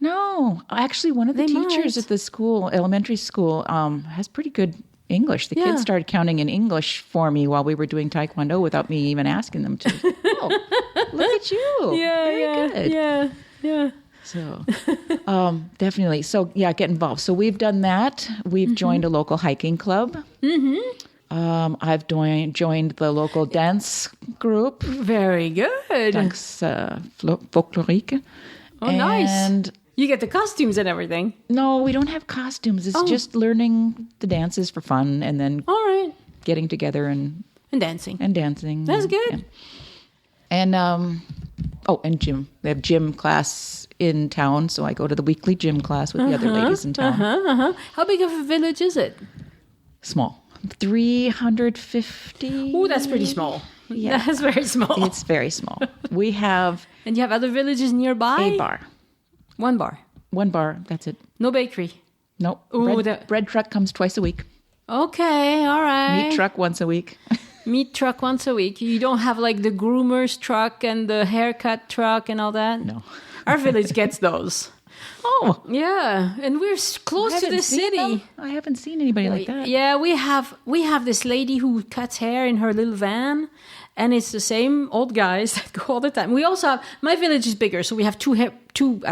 No, actually, one of the teachers at the school, elementary school, has pretty good English. The kids started counting in English for me while we were doing Taekwondo without me even asking them to. Oh, look at you. Yeah, Very good. Yeah. So, definitely. So, yeah, get involved. So we've done that. We've joined a local hiking club. I've joined the local dance group. Very good. Danse folklorique. Oh, nice. And you get the costumes and everything. no, we don't have costumes. It's just learning the dances for fun and then All right. getting together and dancing. That's good. Yeah. And and gym. They have gym class in town, so I go to the weekly gym class with the other ladies in town. How big of a village is it? Small. 350. Oh, that's pretty small. Yeah. That's very small. It's very small. We have And you have other villages nearby? a bar. One bar. One bar, that's it. No bakery. Nope. Ooh, bread truck comes twice a week. Okay, all right. Meat truck once a week. Meat truck once a week. You don't have like the groomer's truck and the haircut truck and all that? No. Our village gets those. Oh. Yeah, and we're close to the city. I haven't seen anybody like that. Yeah, we have this lady who cuts hair in her little van, and it's the same old guys that go all the time. We also have, my village is bigger, so we have two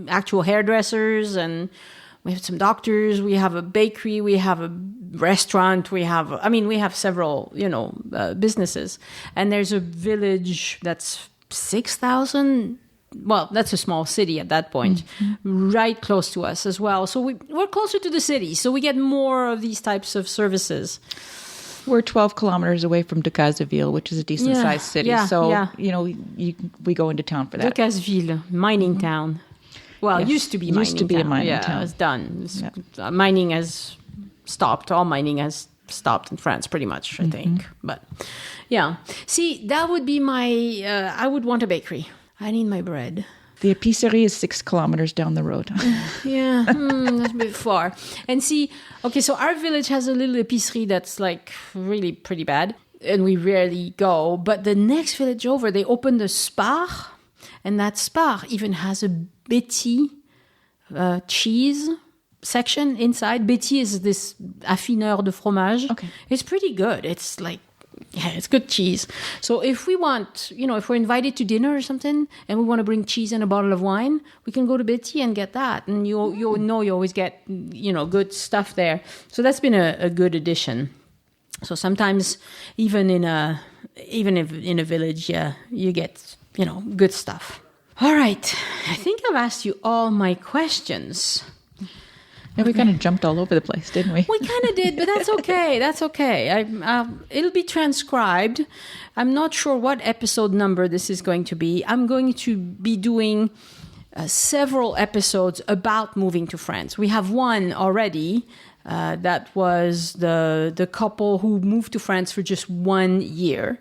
actual hairdressers, and we have some doctors, we have a bakery, we have a restaurant, we have several, businesses. And there's a village that's 6,000. Well, that's a small city at that point, right close to us as well. So we're closer to the city, so we get more of these types of services. We're 12 kilometers away from Decazeville, which is a decent-sized city. We go into town for that. Decazeville, mining town. Well, it used to be a mining town. It's done. Mining has stopped. All mining has stopped in France, pretty much, I think. But, yeah. See, that would be I would want a bakery. I need my bread. The épicerie is 6 kilometers down the road. Yeah, that's a bit far. And see, okay, so our village has a little épicerie that's like really pretty bad, and we rarely go. But the next village over, they opened a Spar, and that Spar even has a Betty cheese section inside. Betty is this affineur de fromage. Okay. It's pretty good. It's like, yeah, it's good cheese. So if we want, if we're invited to dinner or something and we want to bring cheese and a bottle of wine, we can go to Betty and get that. And you always get, good stuff there. So that's been a good addition. So sometimes even in a village, you get, good stuff. All right. I think I've asked you all my questions. Yeah, we kind of jumped all over the place, didn't we? We kind of did, but that's okay. That's okay. It'll be transcribed. I'm not sure what episode number this is going to be. I'm going to be doing several episodes about moving to France. We have one already. That was the couple who moved to France for just 1 year.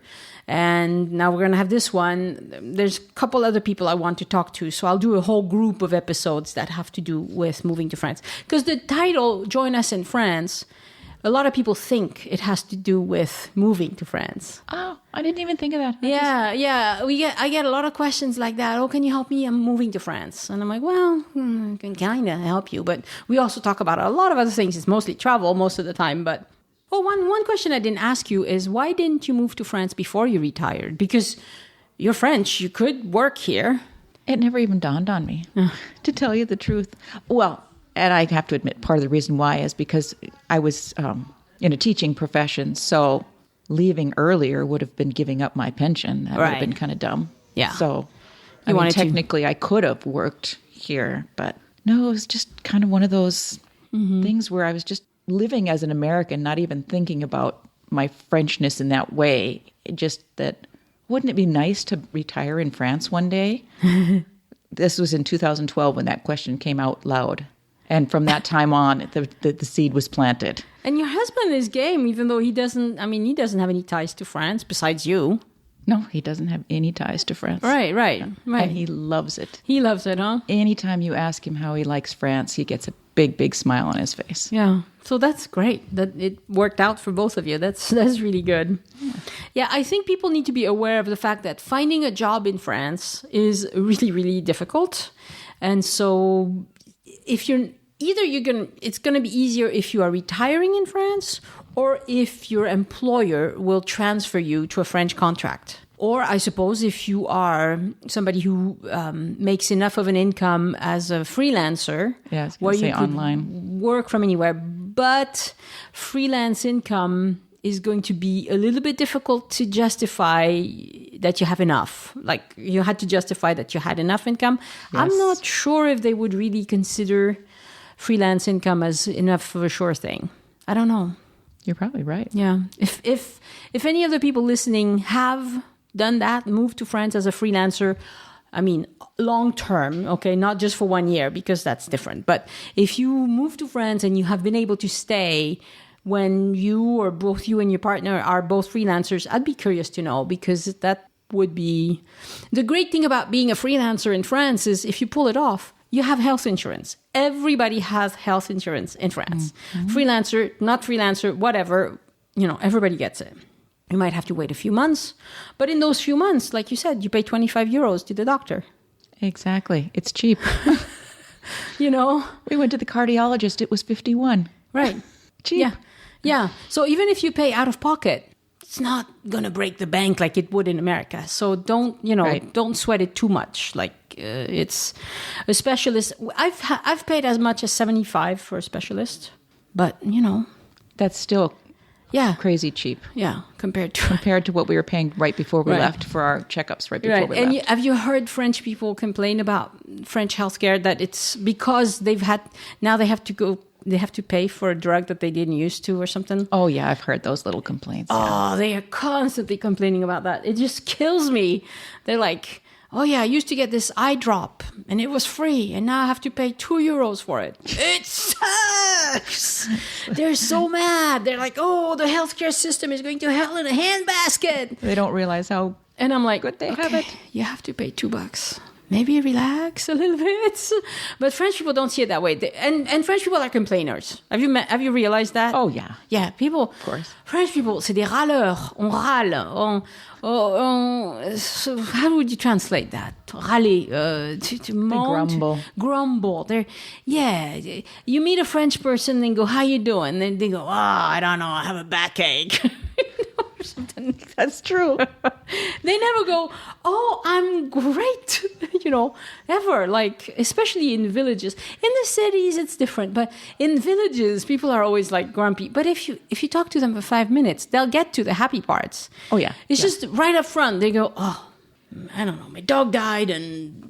And now we're going to have this one. There's a couple other people I want to talk to. So I'll do a whole group of episodes that have to do with moving to France. Because the title, Join Us in France, a lot of people think it has to do with moving to France. Oh, I didn't even think of that. I get a lot of questions like that. Oh, can you help me? I'm moving to France. And I'm like, well, I can kind of help you. But we also talk about a lot of other things. It's mostly travel most of the time, but... Oh, one question I didn't ask you is, why didn't you move to France before you retired? Because you're French. You could work here. It never even dawned on me, to tell you the truth. Well, and I have to admit, part of the reason why is because I was in a teaching profession. So leaving earlier would have been giving up my pension. That would have been kind of dumb. Yeah. So technically I could have worked here. But no, it was just kind of one of those things where I was just living as an American, not even thinking about my Frenchness in that way. Just that, wouldn't it be nice to retire in France one day? This was in 2012 when that question came out loud. And from that time on, the seed was planted. And your husband is game, even though he doesn't have any ties to France besides you. No, he doesn't have any ties to France. Right. And he loves it. He loves it, huh? Anytime you ask him how he likes France, he gets a big, big smile on his face. Yeah. So that's great that it worked out for both of you. That's really good. Yeah, I think people need to be aware of the fact that finding a job in France is really, really difficult. And so if it's going to be easier if you are retiring in France or if your employer will transfer you to a French contract. Or I suppose if you are somebody who makes enough of an income as a freelancer, where you could online work from anywhere, but freelance income is going to be a little bit difficult to justify that you have enough. Like you had to justify that you had enough income. Yes. I'm not sure if they would really consider freelance income as enough of a sure thing. I don't know. You're probably right. Yeah. If any other people listening have done that, moved to France as a freelancer, I mean, long term, okay, not just for 1 year, because that's different. But if you move to France and you have been able to stay when you or both you and your partner are both freelancers, I'd be curious to know, because that would be... The great thing about being a freelancer in France is if you pull it off, you have health insurance. Everybody has health insurance in France. Mm-hmm. Freelancer, not freelancer, whatever, everybody gets it. You might have to wait a few months, but in those few months, like you said, you pay 25 euros to the doctor. Exactly. It's cheap. We went to the cardiologist. It was 51. Right. Cheap. Yeah. So even if you pay out of pocket, it's not going to break the bank like it would in America. So don't sweat it too much. Like it's a specialist. I've paid as much as 75 for a specialist, but that's still crazy cheap. Yeah, compared to what we were paying right before we left for our checkups right before we left. And have you heard French people complain about French healthcare that it's because they have to pay for a drug that they didn't used to or something? Oh, yeah, I've heard those little complaints. Oh, they are constantly complaining about that. It just kills me. They're like, oh, yeah, I used to get this eye drop and it was free and now I have to pay 2 euros for it. It sucks. They're so mad. They're like, oh, the healthcare system is going to hell in a handbasket. They don't realize how and I'm like, good they have it. You have to pay $2. Maybe relax a little bit. But French people don't see it that way. And French people are complainers. Have you realized that? Oh, yeah. Yeah, people... Of course. French people, c'est des râleurs. On râle. So how would you translate that? Râler. To grumble. Grumble. You meet a French person and go, how you doing? And they go, I don't know, I have a backache. Or something. That's true. They never go, oh, I'm great, ever. Like, especially in villages. In the cities, it's different. But in villages, people are always like grumpy. But if you talk to them for 5 minutes, they'll get to the happy parts. Oh, yeah. It's just right up front. They go, oh, I don't know, my dog died and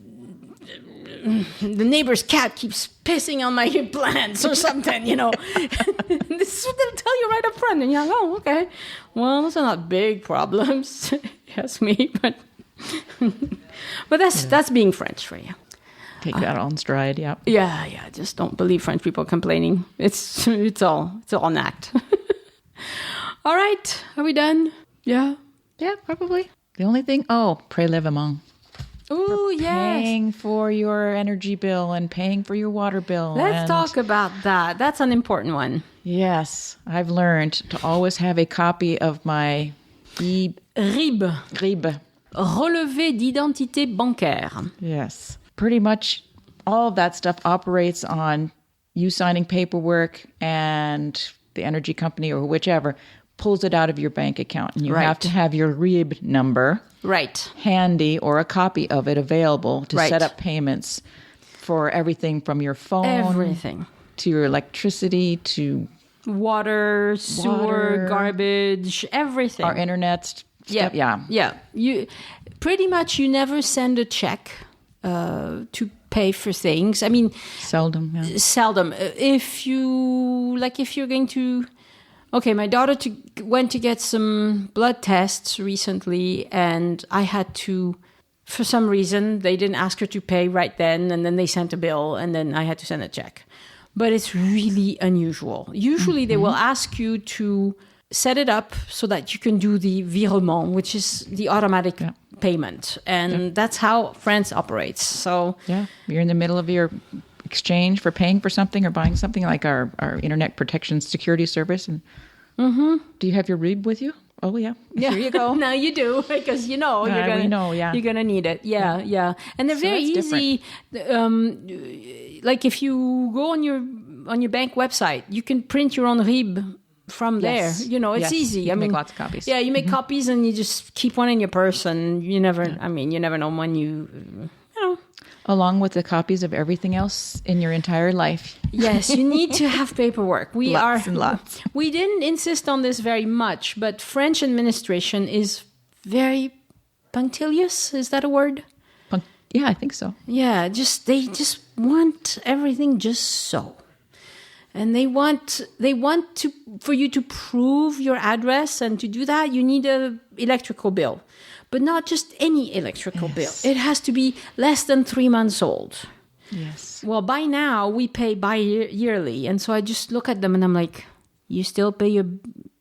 the neighbor's cat keeps pissing on my plants or something, This is what they'll tell you right up front. And you're like, oh, okay. Well, those are not big problems. Yes, me, but that's being French for you. Take that on stride, yeah. Yeah. Just don't believe French people complaining. It's all an act. All right. Are we done? Yeah. Yeah, probably. The only thing, prélèvement. Oh, yes. Paying for your energy bill and paying for your water bill. Let's talk about that. That's an important one. Yes. I've learned to always have a copy of my RIB. Relevé d'identité bancaire. Yes. Pretty much all of that stuff operates on you signing paperwork and the energy company or whichever pulls it out of your bank account. And you have to have your RIB number handy or a copy of it available to set up payments for everything from your phone to your electricity to water, sewer, garbage, everything. Our internet stuff. Yeah. You pretty much you never send a check to pay for things. I mean, seldom. Yeah. Seldom. If you're going to... Okay, my daughter went to get some blood tests recently, and I had to, for some reason, they didn't ask her to pay right then, and then they sent a bill, and then I had to send a check. But it's really unusual. Usually they will ask you to set it up so that you can do the virement, which is the automatic payment. And that's how France operates. So you're in the middle of your exchange for paying for something or buying something, like our Internet Protection Security Service. And do you have your RIB with you? Oh, yeah. Here you go. Now you do, because you're gonna need it. Yeah. And they're very easy. Like if you go on your bank website, you can print your own RIB from there. It's easy. You make lots of copies. Yeah, you make copies and you just keep one in your purse, and you never know when you Along with the copies of everything else in your entire life. Yes, you need to have paperwork. Lots and lots. We didn't insist on this very much, but French administration is very punctilious. Is that a word? Yeah, I think so. Yeah, they just want everything just so. And they want for you to prove your address, and to do that you need an electrical bill. But not just any electrical bill. It has to be less than 3 months old. Yes. Well, by now, we pay yearly. And so I just look at them and I'm like, you still pay your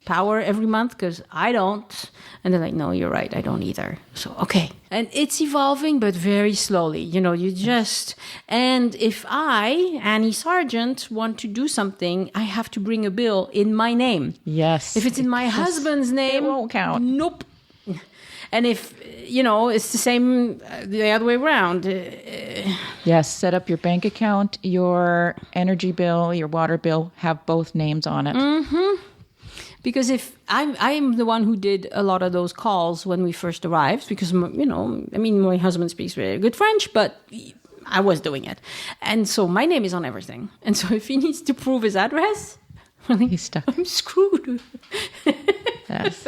power every month? Because I don't. And they're like, no, you're right. I don't either. So, okay. And it's evolving, but very slowly. And if I, Annie Sargent, want to do something, I have to bring a bill in my name. Yes. If it's in my husband's name, it won't count. Nope. And if, it's the same the other way around. Yes, set up your bank account, your energy bill, your water bill, have both names on it. Mm-hmm. Because if I'm the one who did a lot of those calls when we first arrived, because, my husband speaks very good French, but I was doing it. And so my name is on everything. And so if he needs to prove his address, he's stuck. I'm screwed. Yes.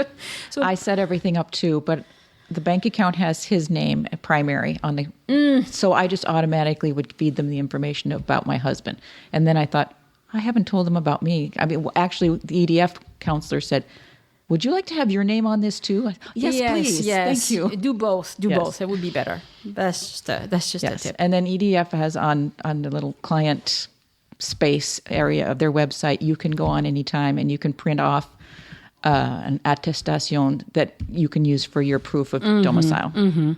So I set everything up too, but the bank account has his name primary on the. So I just automatically would feed them the information about my husband, and then I thought, I haven't told them about me. I mean, actually, the EDF counselor said, "Would you like to have your name on this too?" Yes, please. Yes. Thank you. Do both. Do both. It would be better. That's just a tip. And then EDF has on the little client space area of their website, you can go on anytime and you can print off an attestation that you can use for your proof of domicile. Mm-hmm.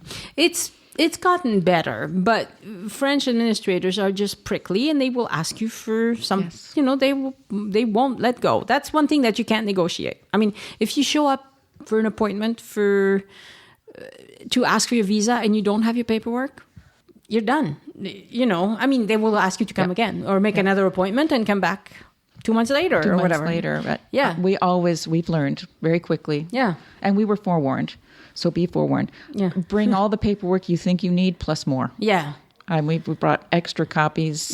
It's gotten better, but French administrators are just prickly, and they will ask you for some. Yes. They won't let go. That's one thing that you can't negotiate. I mean, if you show up for an appointment to ask for your visa and you don't have your paperwork, you're done. They will ask you to come again or make another appointment and come back 2 months later or whatever. 2 months later. But we've learned very quickly. Yeah. And we were forewarned. So be forewarned. Yeah. Bring all the paperwork you think you need plus more. Yeah. And we brought extra copies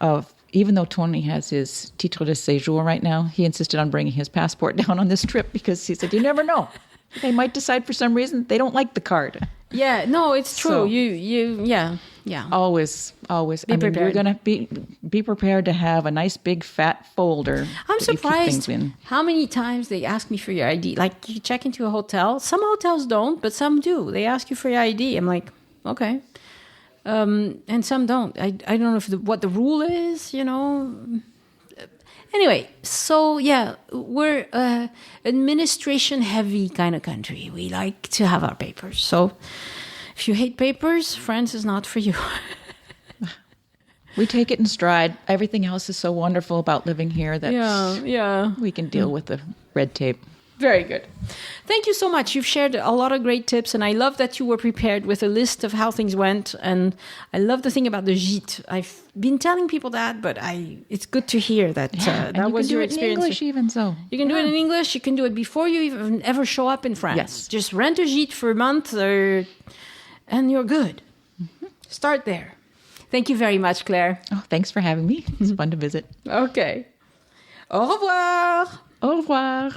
of, even though Tony has his titre de séjour right now, he insisted on bringing his passport down on this trip because he said, you never know. They might decide for some reason they don't like the card. Yeah, no, it's true. So, yeah. Always. Be prepared. You're going to be prepared to have a nice big fat folder. I'm that you keep surprised things in. how many times they ask me for your ID. Like, you check into a hotel. Some hotels don't, but some do. They ask you for your ID. I'm like, okay. And some don't. I don't know what the rule is, Anyway, so we're administration heavy kind of country. We like to have our papers. So if you hate papers, France is not for you. We take it in stride. Everything else is so wonderful about living here that we can deal with the red tape. Very good. Thank you so much. You've shared a lot of great tips, and I love that you were prepared with a list of how things went. And I love the thing about the Gîte. I've been telling people that, but it's good to hear that that was your experience. In English, even so. You can do it in English. You can do it before you even ever show up in France. Yes. Just rent a Gîte for a month, and you're good. Mm-hmm. Start there. Thank you very much, Claire. Oh, thanks for having me. It's fun to visit. Okay. Au revoir. Au revoir.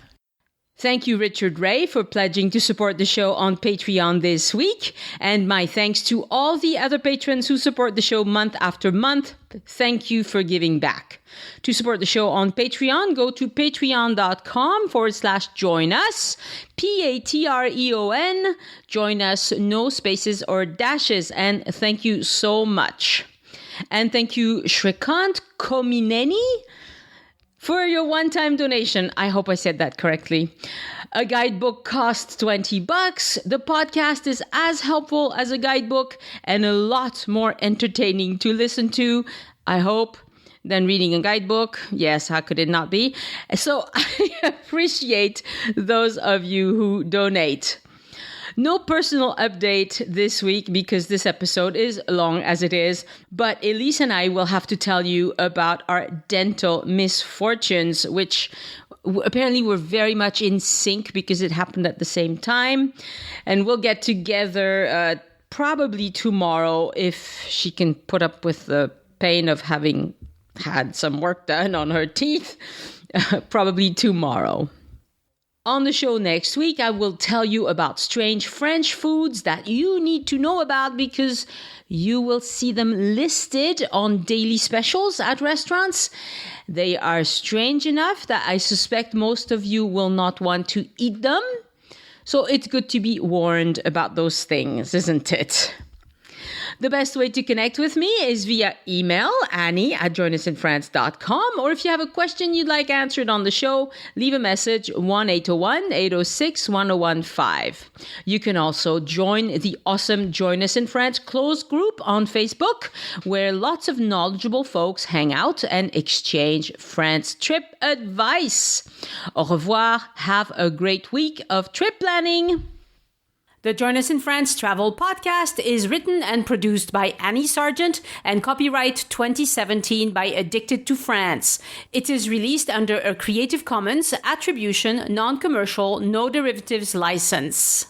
Thank you, Richard Ray, for pledging to support the show on Patreon this week. And my thanks to all the other patrons who support the show month after month. Thank you for giving back. To support the show on Patreon, go to patreon.com/join us. Patreon. Join us, no spaces or dashes. And thank you so much. And thank you, Shrikant Komineni, For your one-time donation, I hope I said that correctly, a guidebook costs $20. The podcast is as helpful as a guidebook and a lot more entertaining to listen to, I hope, than reading a guidebook. Yes, how could it not be? So I appreciate those of you who donate. No personal update this week because this episode is long as it is, but Elise and I will have to tell you about our dental misfortunes, which apparently were very much in sync because it happened at the same time. And we'll get together probably tomorrow if she can put up with the pain of having had some work done on her teeth, probably tomorrow. On the show next week, I will tell you about strange French foods that you need to know about because you will see them listed on daily specials at restaurants. They are strange enough that I suspect most of you will not want to eat them. So it's good to be warned about those things, isn't it? The best way to connect with me is via email, Annie@joinusinfrance.com, or if you have a question you'd like answered on the show, leave a message 1-801-806-1015. You can also join the awesome Join Us in France closed group on Facebook, where lots of knowledgeable folks hang out and exchange France trip advice. Au revoir. Have a great week of trip planning. The Join Us in France Travel Podcast is written and produced by Annie Sargent and copyright 2017 by Addicted to France. It is released under a Creative Commons Attribution, Non-Commercial, No Derivatives license.